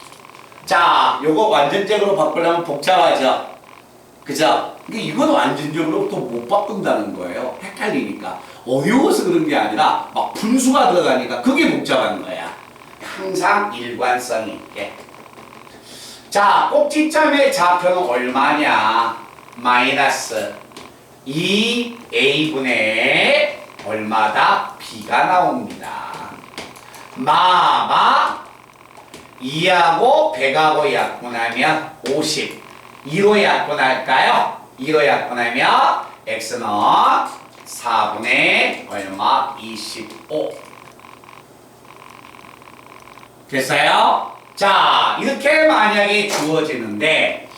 자, 요거 완전적으로 바꾸려면 복잡하죠. 그죠? 근데 이건 완전적으로 또 못 바꾼다는 거예요. 헷갈리니까. 어려워서 그런 게 아니라 막 분수가 들어가니까 그게 복잡한 거야. 항상 일관성 있게. 자, 꼭지점의 좌표는 얼마냐? 마이너스 2a분의 얼마다? b가 나옵니다. 2하고 100하고 약분하면 50. 2로 약분할까요? 2로 약분하면 x는 4분의 얼마? 25. 됐어요? 자, 이렇게 만약에 주어지는데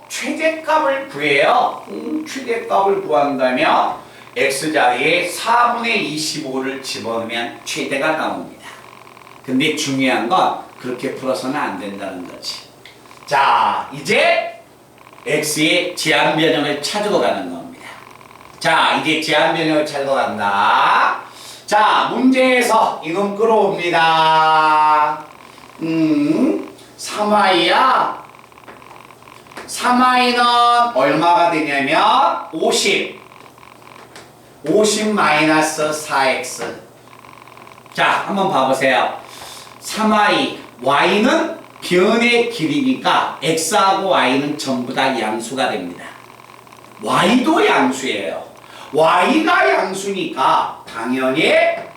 최대값을 구해요. 최대값을 구한다면 x자리에 4분의 25를 집어넣으면 최대가 나옵니다. 근데 중요한 건 그렇게 풀어서는 안 된다는 거지. 자, 이제 x의 제한 변형을 찾으러 가는 겁니다. 자, 이제 제한 변형을 찾으러 간다. 자, 문제에서 이놈 끌어옵니다. 3y야. 3y는 얼마가 되냐면 50 마이너스 4x. 자, 한번 봐보세요. 3y, y는 변의 길이니까 x하고 y는 전부 다 양수가 됩니다. y도 양수예요. y가 양수니까 당연히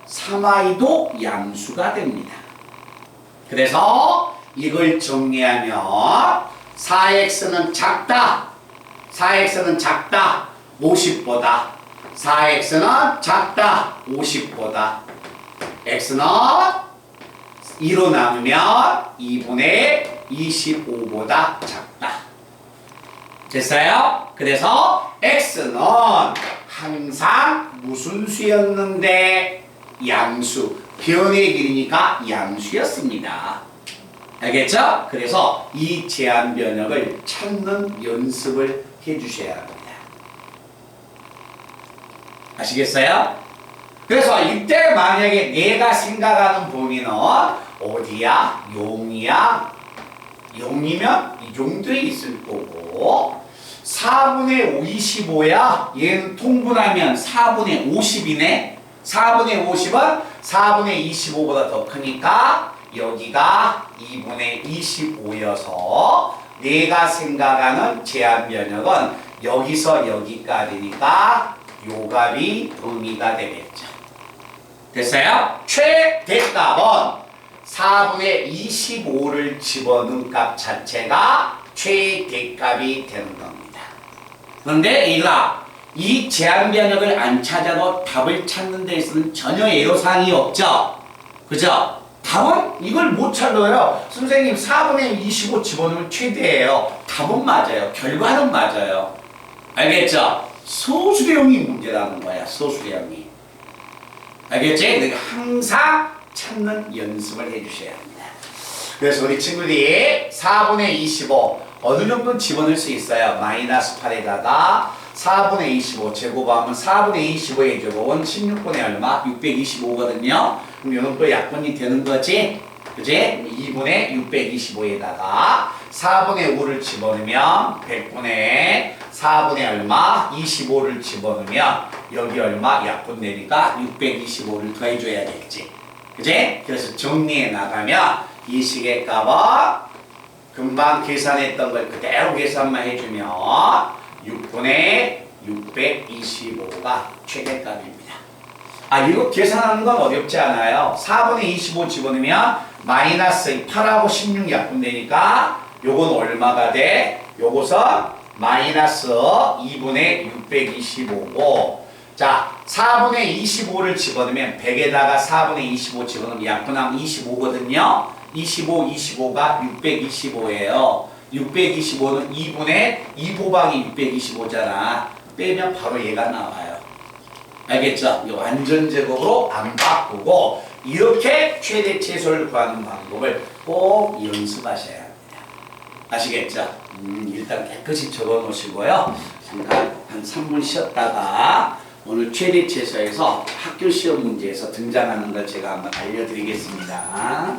3y도 양수가 됩니다. 그래서 이걸 정리하면 4x는 작다. 4x는 작다. 50보다. 4x는 작다. 50보다. x는 2로 나누면 2분의 25보다 작다. 됐어요? 그래서 x는 항상 무슨 수였는데? 양수. 변의 길이니까 양수였습니다. 알겠죠? 그래서 이 제한 변형을 찾는 연습을 해주셔야 합니다. 아시겠어요? 그래서 이때 만약에 내가 생각하는 범위는 어디야? 0이야? 0이면 이 정도에 있을 거고 4분의 5, 25야? 얘는 통분하면 4분의 50이네? 4분의 50은 4분의 25보다 더 크니까 여기가 2분의 25여서 내가 생각하는 제한 변형은 여기서 여기까지니까 요 값이 범위가 되겠죠. 됐어요? 최대값은 4분의 25를 집어넣은 값 자체가 최대값이 되는 겁니다. 그런데 얘들아, 이 제한 변형을 안 찾아도 답을 찾는 데 있어서는 전혀 애로사항이 없죠? 그죠? 답은 이걸 못 찾아요. 선생님 4분의 25 집어넣으면 최대예요. 답은 맞아요. 결과는 맞아요. 알겠죠? 소수대형이 문제라는 거야. 소수대형이. 알겠지? 그러니까 항상 찾는 연습을 해주셔야 합니다. 그래서 우리 친구들이 4분의 25 어느 정도는 집어넣을 수 있어요. 마이너스 8에다가 4분의 25 제곱하면 4분의 25의 제곱은 16분의 얼마? 625거든요. 그럼 이건 또 약분이 되는 거지? 그지? 2분의 625에다가 4분의 5를 집어넣으면 100분의 4분의 얼마? 25를 집어넣으면 여기 얼마? 약분 내니까 625를 더해줘야겠지. 그지? 그래서 정리해 나가면 이 식의 값은 금방 계산했던 걸 그대로 계산만 해주면 6분의 625가 최대값입니다. 이거 계산하는 건 어렵지 않아요. 4분의 25 집어넣으면 마이너스 8하고 16 약분되니까 요건 얼마가 돼? 요것은 마이너스 2분의 625고 자 4분의 25를 집어넣으면 100에다가 4분의 25 집어넣으면 약분하면 25거든요. 25, 25가 625예요. 625는 2분의 2 곱하기 625잖아. 빼면 바로 얘가 나와요. 알겠죠? 이거 완전 제곱으로 안 바꾸고 이렇게 최대 최소를 구하는 방법을 꼭 연습하셔야 합니다. 아시겠죠? 일단 깨끗이 적어 놓으시고요. 잠깐 한 3분 쉬었다가 오늘 최대 최소에서 학교 시험 문제에서 등장하는 걸 제가 한번 알려드리겠습니다.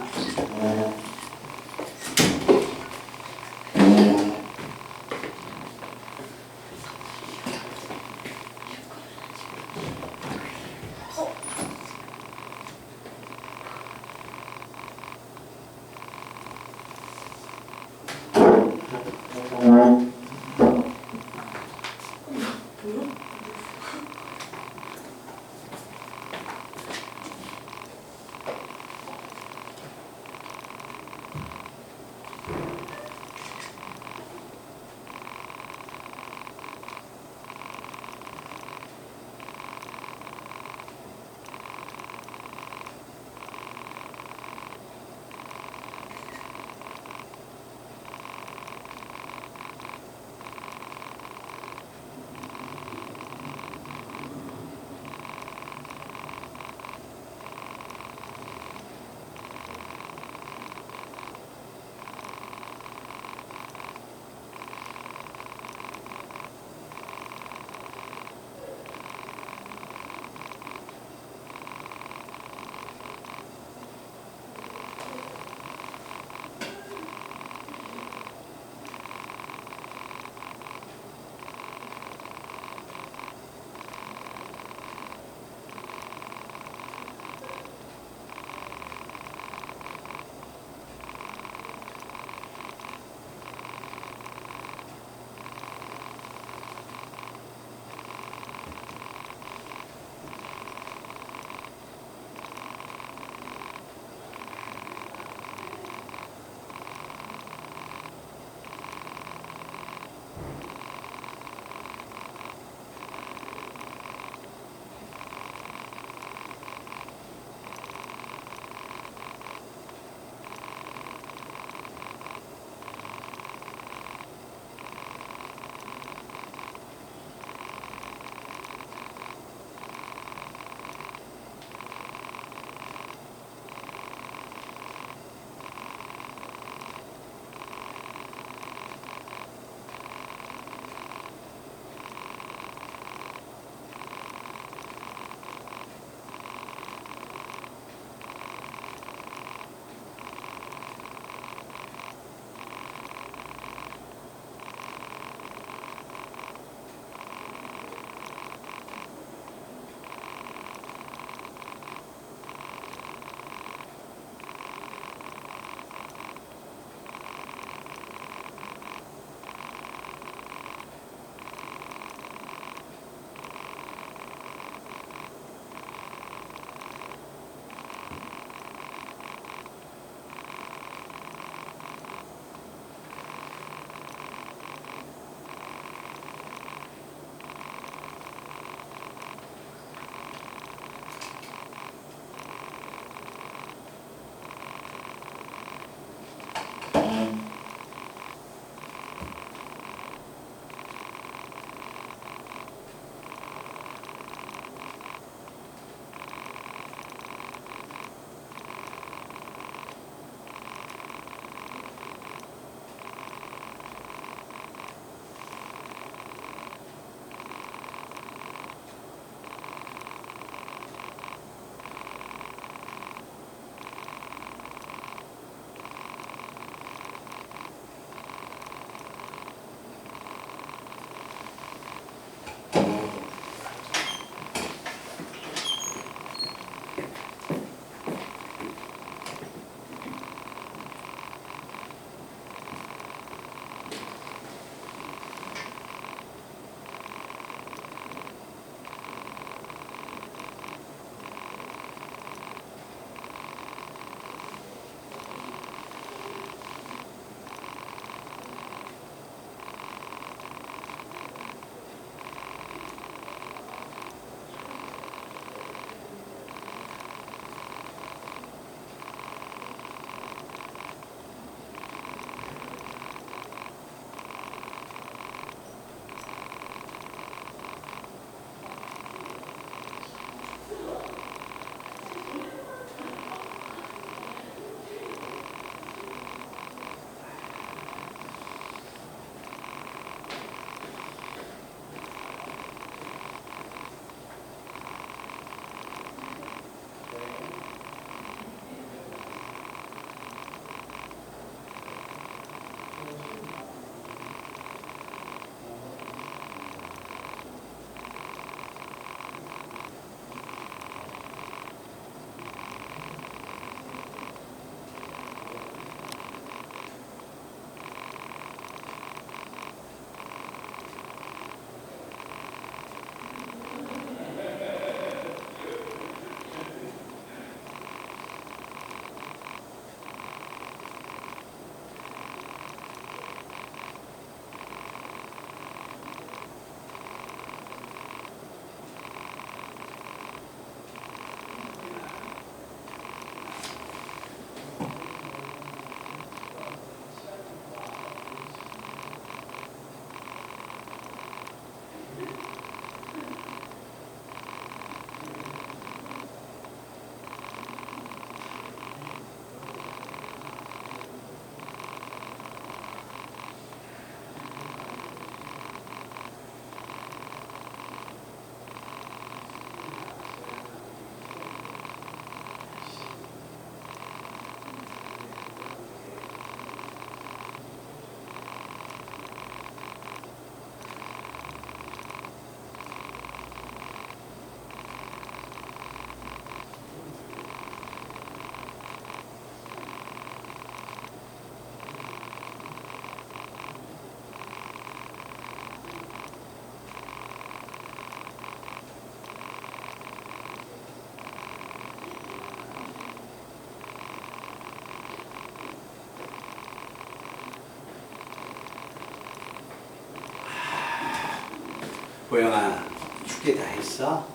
보영아, 숙제 다 했어?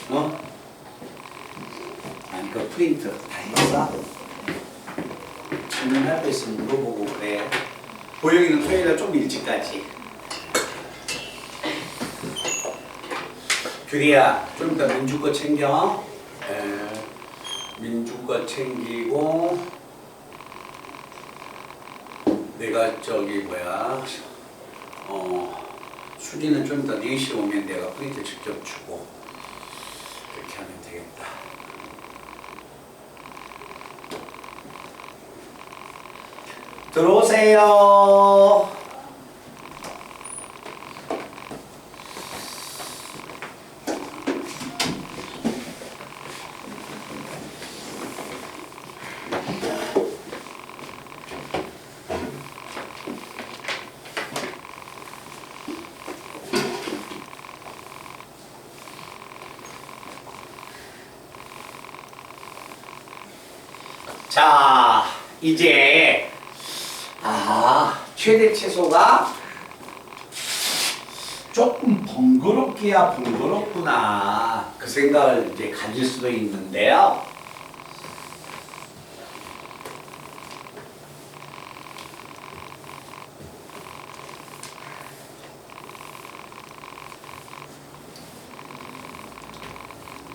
어? 아니, 그 프린트 다 했어? 질문할 거 있으면 물어보고 그래. 보영이는 토요일에 좀 일찍 가지. 규리야, 좀 이따 민주 거 챙겨. 민주 거 챙기고, 내가 저기 뭐야, 수지는 좀 이따 4시에 오면 내가 프린트 직접 주고, 그렇게 하면 되겠다. 들어오세요. 자, 이제 최대 최소가 조금 번거롭기야 번거롭구나 그 생각을 이제 가질 수도 있는데요.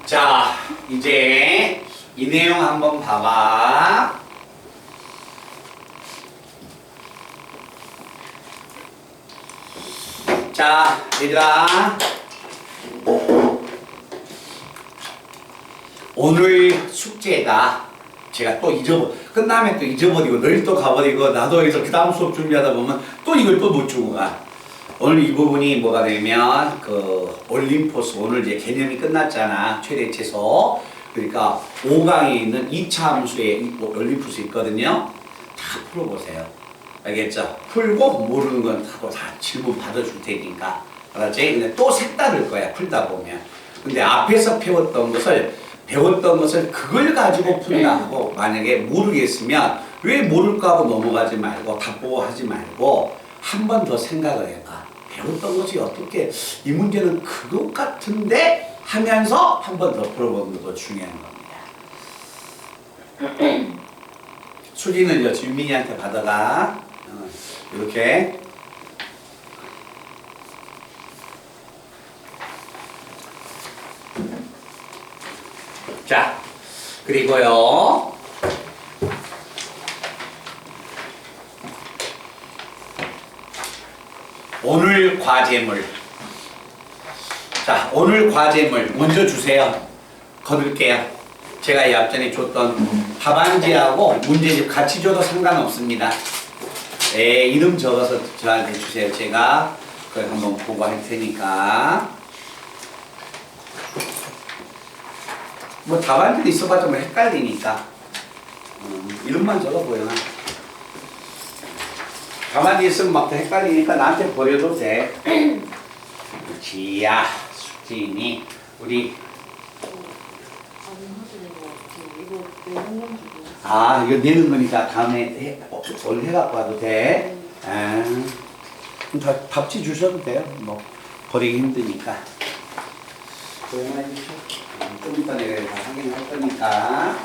자, 이제 이 내용 한번 봐봐. 자, 얘들아, 오늘 숙제가 제가 또 끝나면 또 잊어버리고 내일 또 가버리고 나도 여기서 그 다음 수업 준비하다 보면 또 이걸 또 못 주고 가. 오늘 이 부분이 뭐가 되면 그 올림포스 오늘 이제 개념이 끝났잖아. 최대 최소. 그러니까 5강에 있는 2차 함수에 올림포스 있거든요. 다 풀어보세요. 알겠죠? 풀고 모르는 건 하고 다 질문 받아줄 테니까. 알았지? 근데 또 색다를 거야. 풀다 보면. 근데 앞에서 배웠던 것을 그걸 가지고 푼다고 만약에 모르겠으면 왜 모를까 하고 넘어가지 말고 답보하지 말고 한 번 더 생각을 해봐. 배웠던 것이 어떻게 이 문제는 그것 같은데 하면서 한 번 더 풀어보는 것도 중요한 겁니다. 수지는 진민이한테 받아가. 이렇게. 자, 그리고요. 오늘 과제물. 자, 오늘 과제물 먼저 주세요. 거둘게요. 제가 이 앞전에 줬던 답안지하고 문제집 같이 줘도 상관없습니다. 이름 적어서 저한테 주세요. 제가 그걸 한번 보고 할 테니까. 뭐 답안지도 있어봐도 뭐 헷갈리니까 이름만 적어보여. 가만히 있으면 막 헷갈리니까 나한테 버려도 돼. 지야, 수진이, 우리. 이거 내는 거니까 다음에 오늘 해갖고 와도 돼. 그럼 답지 주셔도 돼요. 뭐 버리기 힘드니까. 좀 이따 내가 다 확인할 거니까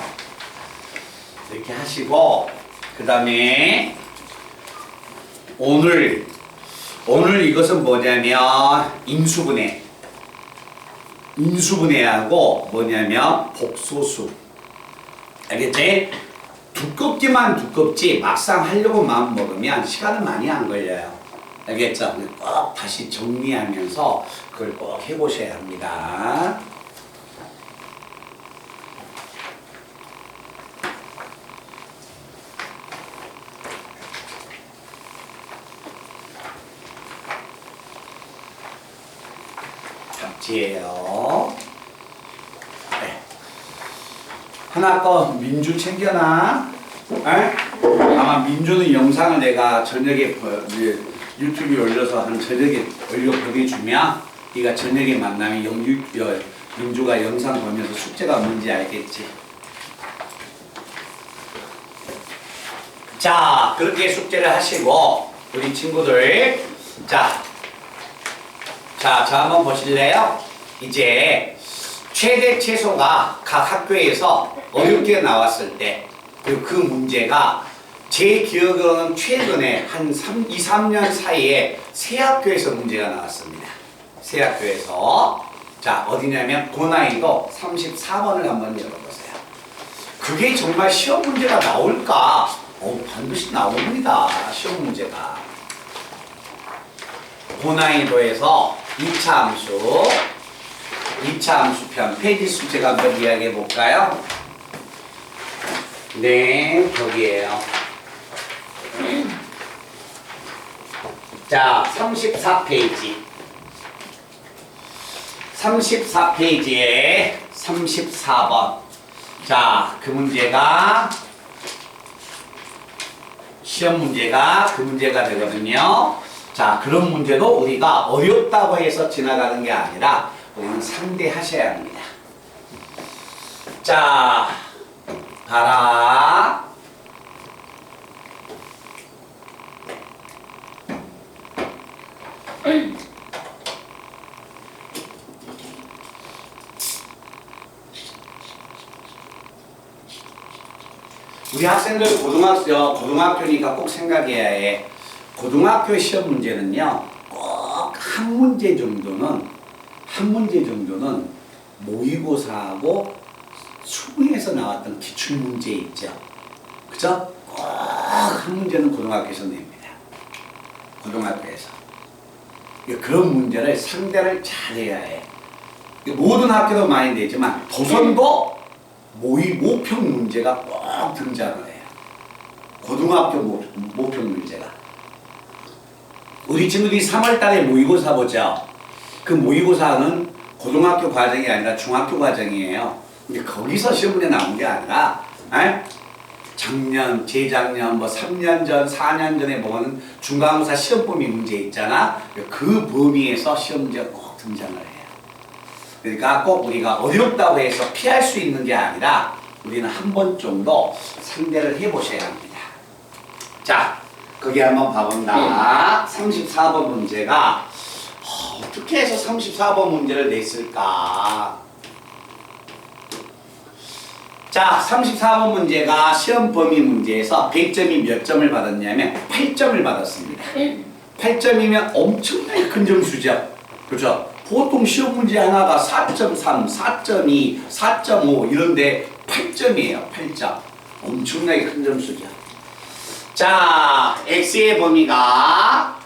이렇게 하시고, 그 다음에 오늘 이것은 뭐냐면 인수분해하고 뭐냐면 복소수. 알겠지? 두껍지 막상 하려고 마음 먹으면 시간은 많이 안 걸려요. 알겠죠? 꼭 다시 정리하면서 그걸 꼭 해보셔야 합니다. 답지예요. 네. 하나 거 민주 챙겨놔. 아마 민주는 영상을 내가 저녁에 유튜브에 올려서 한 저녁에 올려 보내주면 네가 저녁에 만나면 민주가 영상 보면서 숙제가 뭔지 알겠지. 자, 그렇게 숙제를 하시고 우리 친구들 자 자, 저 한번 보실래요? 이제 최대 최소가 각 학교에서 어렵게 나왔을 때, 그리고 그 문제가 제 기억으로는 최근에 한 2, 3년 사이에 세 학교에서 문제가 나왔습니다. 세 학교에서. 자, 어디냐면 고난이도 34번을 한번 열어보세요. 그게 정말 시험 문제가 나올까? 반드시 나옵니다. 시험 문제가. 고난이도에서 2차 함수편 페이지 수 제가 한번 이야기해 볼까요? 네, 거기에요. 자, 34페이지. 34페이지에 34번. 자, 그 문제가 시험 문제가 그 문제가 되거든요. 자, 그런 문제도 우리가 어렵다고 해서 지나가는 게 아니라 우리는 상대하셔야 합니다. 자, 봐라. 우리 학생들 고등학교니까 꼭 생각해야 해. 고등학교 시험 문제는요, 꼭 한 문제 정도는 모의고사하고 수능에서 나왔던 기출문제 있죠. 그죠? 꼭 한 문제는 고등학교에서 냅니다. 고등학교에서. 그런 문제를 상대를 잘해야 해. 모든 학교도 많이 내지만 도선도 모평 문제가 꼭 등장을 해요. 고등학교 모평 문제가. 우리 친구들이 3월 달에 모의고사 보죠. 그 모의고사는 고등학교 과정이 아니라 중학교 과정이에요. 근데 거기서 시험 문제 나온 게 아니라, 작년, 재작년, 3년 전, 4년 전에 보면 중간고사 시험 범위 문제 있잖아. 그 범위에서 시험 문제가 꼭 등장을 해요. 그러니까 꼭 우리가 어렵다고 해서 피할 수 있는 게 아니라 우리는 한 번 정도 상대를 해보셔야 합니다. 자, 거기 한번 봐본다. 34번 문제가 어떻게 해서 34번 문제를 냈을까? 자, 34번 문제가 시험 범위 문제에서 100점이 몇 점을 받았냐면 8점을 받았습니다. 8점이면 엄청나게 큰 점수죠. 그렇죠? 보통 시험 문제 하나가 4.3, 4.2, 4.5 이런데 8점이에요. 8점. 엄청나게 큰 점수죠. 자, x의 범위가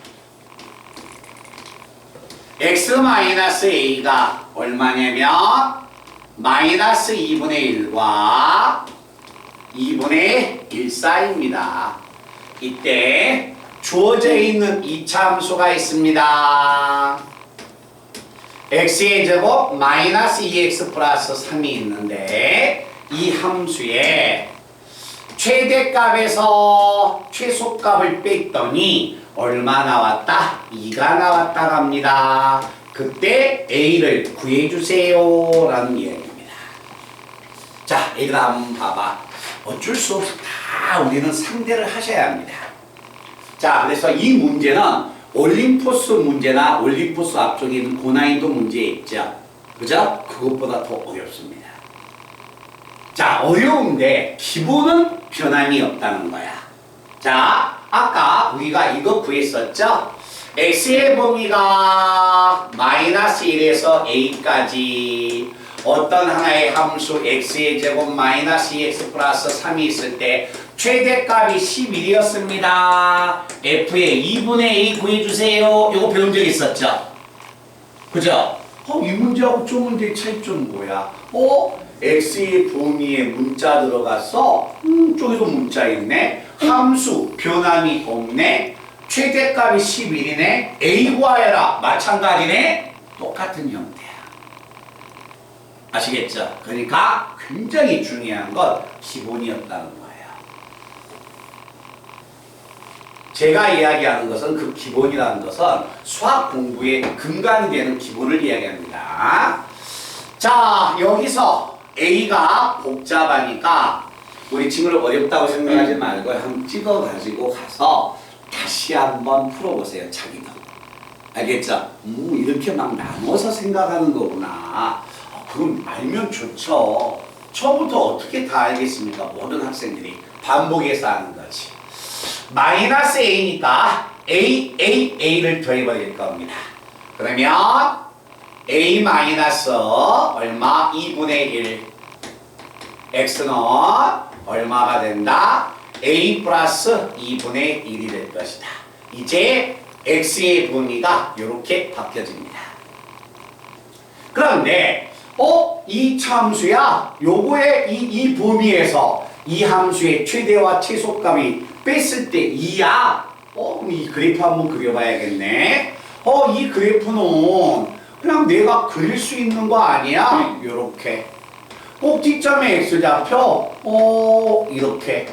x-a가 얼마냐면 마이너스 2분의 1과 2분의 1 사이입니다. 이때 주어져 있는 이차함수가 있습니다. x의 제곱 마이너스 2x 플러스 3이 있는데 이 함수에 최대값에서 최소값을 뺐더니 얼마 나왔다? 2가 나왔다 합니다. 그때 a를 구해주세요 라는 이야기입니다. 자, 얘들아 한번 봐봐. 어쩔 수 없이 다 우리는 상대를 하셔야 합니다. 자, 그래서 이 문제는 올림포스 문제나 올림포스 앞쪽에 있는 고난이도 문제 있죠. 그죠? 그것보다 더 어렵습니다. 자, 어려운데 기본은 변함이 없다는 거야. 자, 아까 우리가 이거 구했었죠? x의 범위가 마이너스 1에서 a까지 어떤 하나의 함수 x의 제곱 마이너스 2x 플러스 3이 있을 때 최대값이 11이었습니다. f의 2분의 a 구해주세요. 이거 배운 적 있었죠? 그죠? 이 문제하고 저 문제의 차이점은 뭐야? x의 범위에 문자 들어갔어? 저기도 문자 있네. 함수 변함이 없네. 최대값이 11이네. a 구하여라. 마찬가지네. 똑같은 형태야. 아시겠죠? 그러니까 굉장히 중요한 건 기본이었다는 거예요. 제가 이야기하는 것은 그 기본이라는 것은 수학 공부의 근간이 되는 기본을 이야기합니다. 자, 여기서 A가 복잡하니까 우리 친구를 어렵다고 생각하지 말고 한번 찍어가지고 가서 다시 한번 풀어보세요. 자기도. 알겠죠? 이렇게 막 나눠서 생각하는 거구나. 그럼 알면 좋죠. 처음부터 어떻게 다 알겠습니까? 모든 학생들이 반복해서 하는 거지. 마이너스 a니까 a를 더해버릴 겁니다. 그러면 a 마이너스 얼마? 2분의 1 x는 얼마가 된다? a 플러스 2분의 1이 될 것이다. 이제 x의 범위가 이렇게 바뀌어집니다. 그런데 이 참수야 요거의 이 범위에서 이 함수의 최대와 최소값이 뺐을 때 2야. 이 그래프 한번 그려봐야겠네. 이 그래프는 그냥 내가 그릴 수 있는 거 아니야? 요렇게 꼭지점에 x좌표 이렇게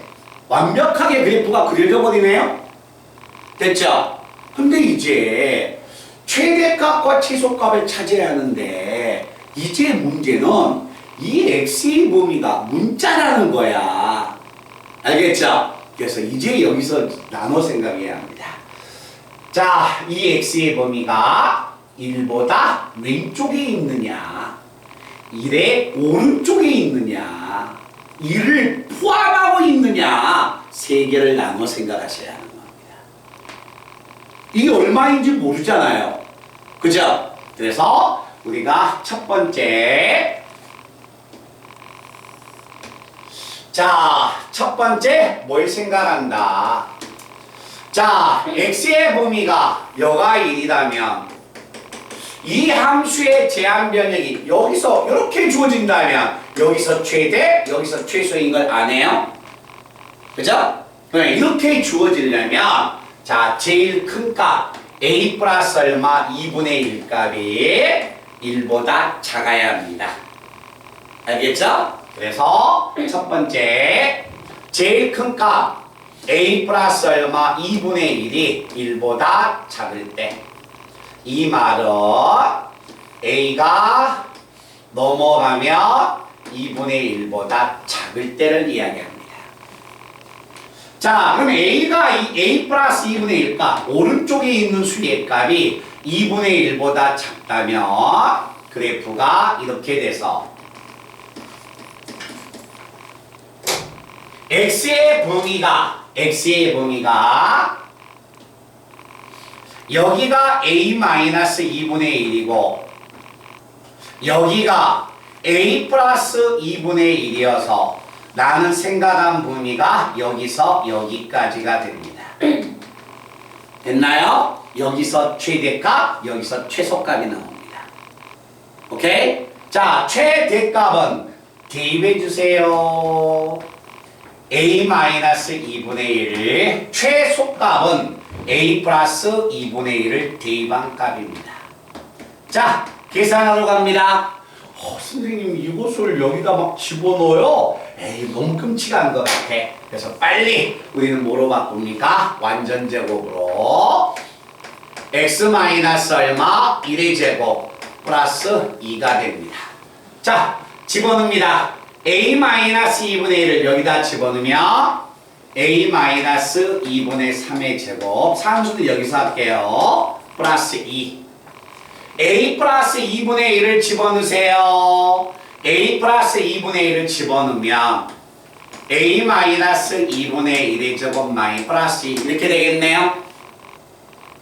완벽하게 그래프가 그려져 버리네요. 됐죠? 근데 이제 최대값과 최소값을 찾아야 하는데 이제 문제는 이 x의 범위가 문자라는 거야. 알겠죠? 그래서 이제 여기서 나눠 생각해야 합니다. 자, 이 x의 범위가 1보다 왼쪽에 있느냐 1의 오른쪽에 있느냐 1을 포함하고 있느냐 세 개를 나눠 생각하셔야 하는 겁니다. 이게 얼마인지 모르잖아요. 그죠? 그래서 우리가 첫 번째 뭘 생각한다. 자, x의 범위가 여가 1이라면 이 함수의 제한 변역이 여기서 이렇게 주어진다면 여기서 최대, 여기서 최소인 걸 아네요? 그죠? 이렇게 주어지려면 자, 제일 큰 값 a 플러스 얼마 2분의 1 값이 1보다 작아야 합니다. 알겠죠? 그래서 첫 번째 제일 큰 값 a 플러스 얼마 2분의 1이 1보다 작을 때 이 말은 a가 넘어가면 2분의 1보다 작을 때를 이야기합니다. 자, 그럼 a 플러스 2분의 1 값, 오른쪽에 있는 수의 값이 2분의 1보다 작다면 그래프가 이렇게 돼서 x의 범위가 여기가 a-2분의 1이고 여기가 a 플러스 2분의 1이어서 나는 생각한 범위가 여기서 여기까지가 됩니다. 됐나요? 여기서 최대값, 여기서 최소값이 나옵니다. 오케이? 자, 최대값은 대입해 주세요. a-2분의 1을 최소값은 a 플러스 2분의 1을 대입한 값입니다. 자, 계산하러 갑니다. 선생님 이것을 여기다 막 집어넣어요? 에이, 너무 끔찍한 것 같아. 그래서 빨리 우리는 뭐로 바꿉니까? 완전 제곱으로 x 마이너스 얼마? 1의 제곱 플러스 2가 됩니다. 자, 집어넣습니다. a-2분의 1을 여기다 집어넣으면 a-2분의 3의 제곱 상수는 여기서 할게요. 플러스 2 a 플러스 2분의 1을 집어넣으세요. a 플러스 2분의 1을 집어넣으면 a-2분의 1의 제곱 마이 플러스 2 이렇게 되겠네요.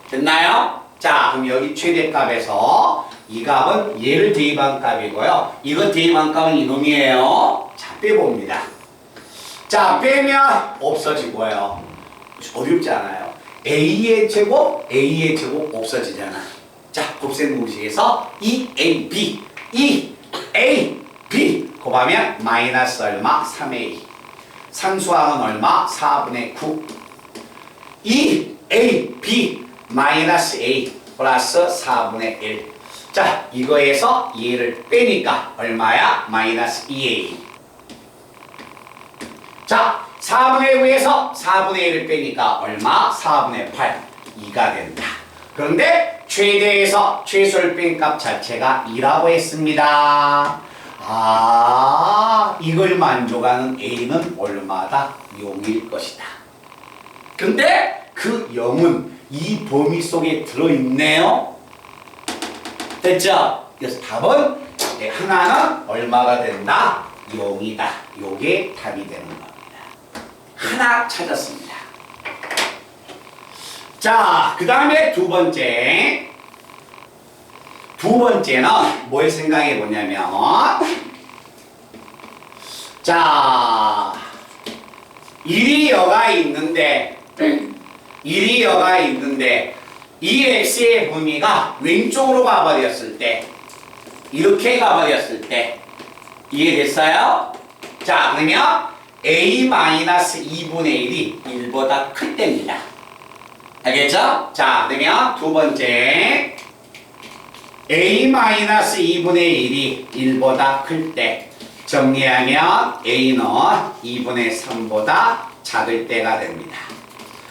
됐나요? 자, 그럼 여기 최대값에서 이 값은 얘를 대입한 값이고요. 이거 대입한 값은 이놈이에요. 자, 빼봅니다. 자, 빼면 없어지고요. 어렵지 않아요. a의 제곱 없어지잖아. 자, 곱셈 공식에서 2ab 곱하면 마이너스 얼마? 3a 상수항은 얼마? 4분의 9 2ab 마이너스 a 플러스 4분의 1 자, 이거에서 얘를 빼니까 얼마야? 마이너스 2a 자, 4분의 9에서 4분의 1을 빼니까 얼마? 4분의 8 2가 된다. 그런데 최대에서 최소를 뺀 값 자체가 2라고 했습니다. 이걸 만족하는 a는 얼마다? 0일 것이다. 근데 그 0은 이 범위 속에 들어있네요. 됐죠? 그래서 답은 하나는 얼마가 된다? 0이다. 요게 답이 되는 겁니다. 하나 찾았습니다. 자, 그 다음에 두 번째는 뭘 생각해 보냐면, 자, 일이 여가 있는데 이 x의 범위가 왼쪽으로 가버렸을 때, 이렇게 가버렸을 때, 이해됐어요? 자, 그러면 a-2분의 1이 1보다 클 때입니다. 알겠죠? 자, 그러면 두 번째, a-2분의 1이 1보다 클 때, 정리하면 a는 2분의 3보다 작을 때가 됩니다.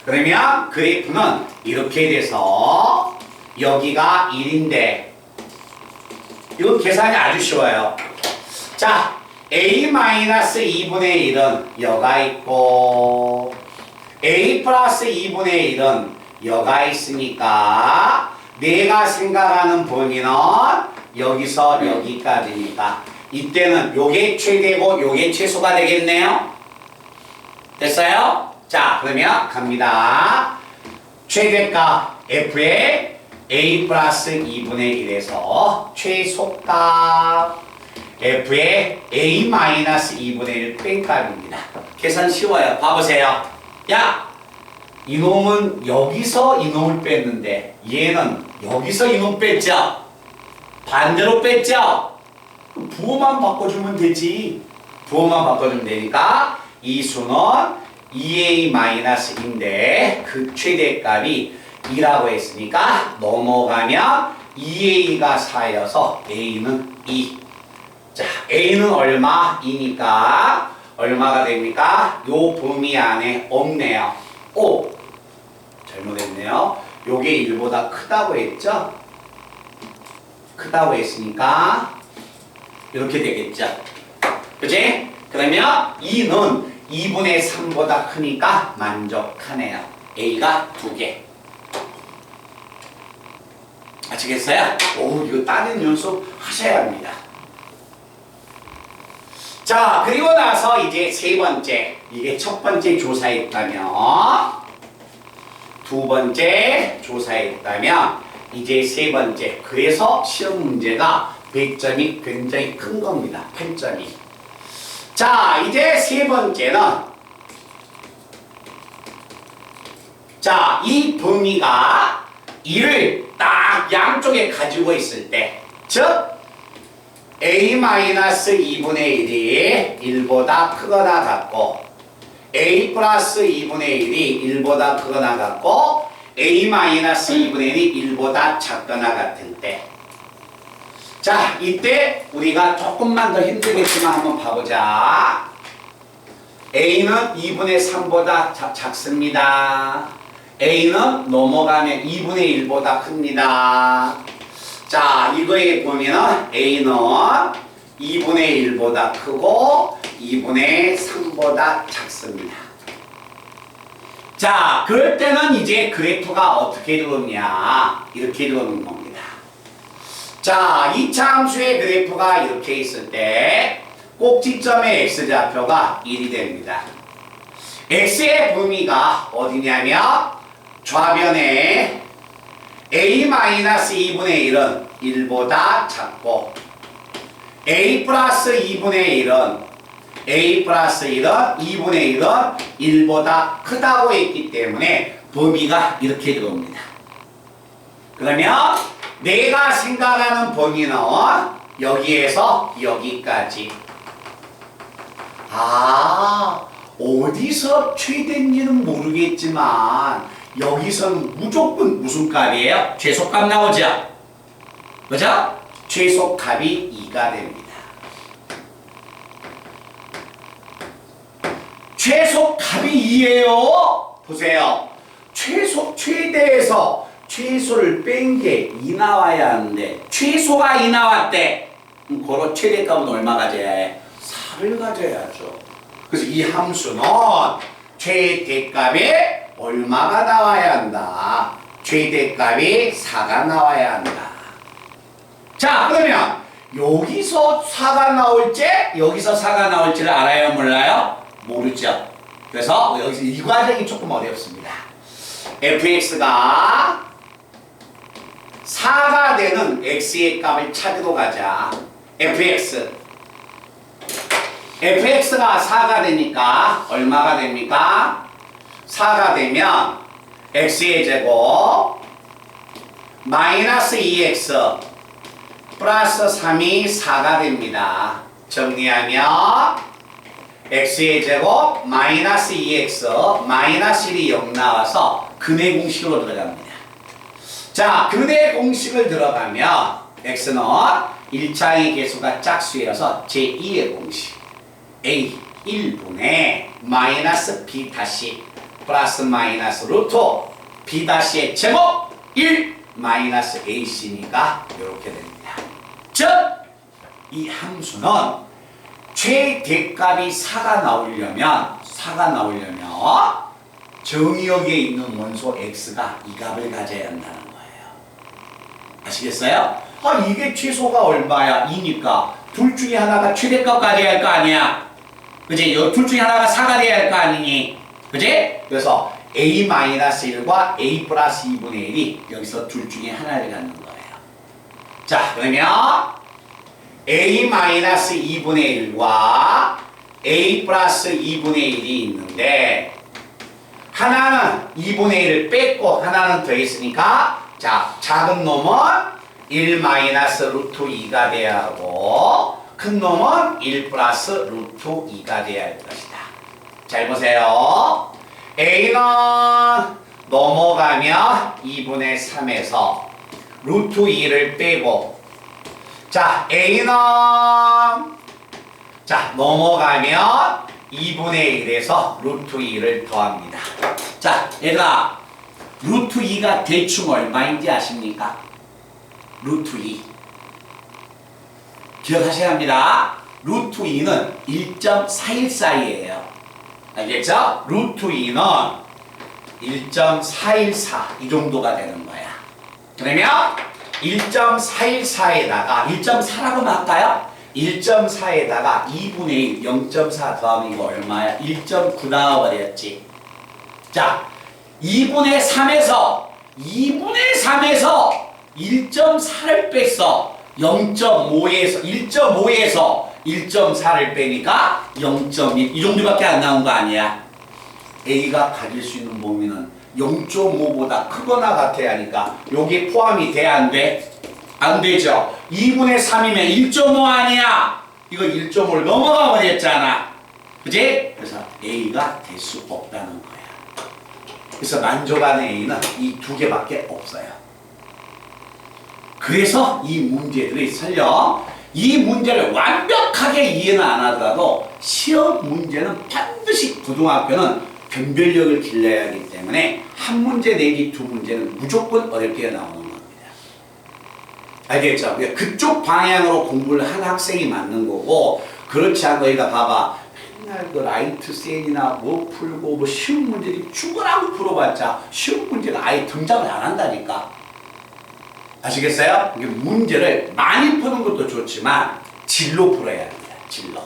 그러면 그래프는 이렇게 돼서 여기가 1인데, 이거 계산이 아주 쉬워요. 자, a-2분의 1은 여가 있고 a 플러스 2분의 1은 여가 있으니까 내가 생각하는 범위는 여기서 여기까지니까 이때는 요게 최대고 요게 최소가 되겠네요. 됐어요? 자, 그러면 갑니다. 최대값 f의 a 플러스 2분의 1에서 최소값 f의 a 마이너스 2분의 1 뺀값입니다. 계산 쉬워요. 봐보세요. 야! 이놈은 여기서 이놈을 뺐는데 얘는 여기서 이놈 뺐죠? 반대로 뺐죠? 부호만 바꿔주면 되지. 부호만 바꿔주면 되니까 이 수는 2a-인데 그 최대값이 2라고 했으니까 넘어가면 2a가 4여서 a는 2. 자, a는 얼마? 2니까 얼마가 됩니까? 요 범위 안에 없네요. 오! 잘못했네요. 요게 1보다 크다고 했죠? 크다고 했으니까 이렇게 되겠죠? 그치? 그러면 2는 2분의 3보다 크니까 만족하네요. a가 2개. 아시겠어요? 오, 이거 따는 연습 하셔야 합니다. 자, 그리고 나서 이제 세 번째, 이게 첫 번째 조사했다면, 두 번째 조사했다면, 이제 세 번째. 그래서 시험 문제가 100점이 굉장히 큰 겁니다. 8점이. 자, 이제 세 번째는, 자, 이 범위가 1을 딱 양쪽에 가지고 있을 때, 즉, a-2분의 1이 1보다 크거나 같고 a 플러스 2분의 1이 1보다 크거나 같고 a-2분의 1이 1보다 작거나 같을 때, 자, 이때 우리가 조금만 더 힘들겠지만 한번 봐보자. a는 2분의 3보다 작습니다. a는 넘어가면 2분의 1보다 큽니다. 자, 이거에 보면 a는 2분의 1보다 크고 2분의 3보다 작습니다. 자, 그럴 때는 이제 그래프가 어떻게 들어오냐, 이렇게 들어오는 겁니다. 자, 이차 함수의 그래프가 이렇게 있을 때 꼭지점의 x좌표가 1이 됩니다. x의 범위가 어디냐면 좌변에 a-2분의 1은 1보다 작고 a 플러스 2분의 1은 2분의 1은 1보다 크다고 했기 때문에 범위가 이렇게 들어옵니다. 그러면 내가 생각하는 범위는 여기에서 여기까지. 아, 어디서 최대인지는 모르겠지만 여기서는 무조건 무슨 값이에요? 최소값 나오죠? 그죠? 최소값이 2가 됩니다. 최소값이 2예요. 보세요. 최대에서 최소를 뺀 게 2 나와야 하는데 최소가 2 나왔대. 그럼 고로 최대값은 얼마 가져야 해? 4를 가져야죠. 그래서 이 함수는 최대값에 얼마가 나와야 한다. 최대값이 4가 나와야 한다. 자, 그러면 여기서 4가 나올지 여기서 4가 나올지를 알아요, 몰라요? 모르죠. 그래서 여기서 이 과정이 조금 어렵습니다. fx가 4가 되는 x의 값을 찾으러 가자. fx가 4가 되니까 얼마가 됩니까? 4가 되면 x의 제곱 마이너스 2x 플러스 3이 4가 됩니다. 정리하면 x의 제곱 마이너스 2x 마이너스 1이 0 나와서 근의 공식으로 들어갑니다. 자, 근의 공식을 들어가면 x는 1차의 개수가 짝수여서 제2의 공식 a 1분의 마이너스 b 다시 플러스 마이너스 루트 b 다시의 제곱 1 마이너스 ac니까 이렇게 됩니다. 즉, 이 함수는 최대값이 4가 나오려면 정의역에 있는 원소 x가 이 값을 가져야 한다는 거예요. 아시겠어요? 이게 최소가 얼마야? 2니까 둘 중에 하나가 최대값 가져야 할 거 아니야. 그지? 둘 중에 하나가 4가 돼야 할 거 아니니? 그지? 그래서 a-1과 a 플러스 2분의 1이 여기서 둘 중에 하나를 갖는 거예요. 자, 그러면 a-2분의 1과 a 플러스 2분의 1이 있는데 하나는 2분의 1을 뺐고 하나는 더했으니까 자, 작은 놈은 1 마이너스 루트 2가 돼야 하고 큰 놈은 1 플러스 루트 2가 돼야 할 것이다. 잘 보세요. a는 넘어가면 2분의 3에서 루트 2를 빼고 자, a는 자, 넘어가면 2분의 1에서 루트 2를 더합니다. 자, 얘들아, 루트 2가 대충 얼마인지 아십니까? 루트 2. 기억하셔야 합니다. 루트 2는 1.414이에요. 알겠죠? 루트 2는 1.414 이 정도가 되는 거야. 그러면 1.414에다가 1.4라고 할까요? 1.4에다가 2분의 1, 0.4 더하면 이거 얼마야? 1.9 나와버렸지. 자, 2분의 3에서 1.4를 뺐어. 0.5에서 1.5에서 1.4를 빼니까 0.1 이 정도밖에 안 나온 거 아니야. A가 가질 수 있는 범위는 0.5보다 크거나 같아야 하니까 여기 포함이 돼, 안 돼? 안 되죠. 2분의 3이면 1.5 아니야. 이거 1.5를 넘어가 버렸잖아. 그지? 그래서 A가 될 수 없다는 거야. 그래서 만족하는 A는 이 두 개밖에 없어요. 그래서 이 문제들이 설령 이 문제를 완벽하게 이해는 안 하더라도 시험 문제는 반드시 고등학교는 변별력을 길러야 하기 때문에 한 문제 내지 두 문제는 무조건 어렵게 나오는 겁니다. 알겠죠? 그쪽 방향으로 공부를 한 학생이 맞는 거고 그렇지 않고 여기가 봐봐. 맨날 그 라이트 센이나 뭐 풀고 뭐 쉬운 문제들이 죽으라고 풀어봤자 쉬운 문제가 아예 등장을 안 한다니까. 아시겠어요? 이게 문제를 많이 푸는 것도 좋지만 질로 풀어야 합니다. 질로.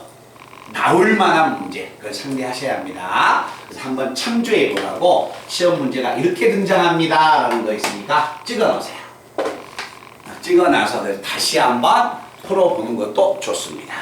나올 만한 문제 그걸 상대하셔야 합니다. 그래서 한번 참조해 보라고 시험 문제가 이렇게 등장합니다 라는 거 있으니까 찍어 놓으세요. 찍어 놔서 다시 한번 풀어보는 것도 좋습니다.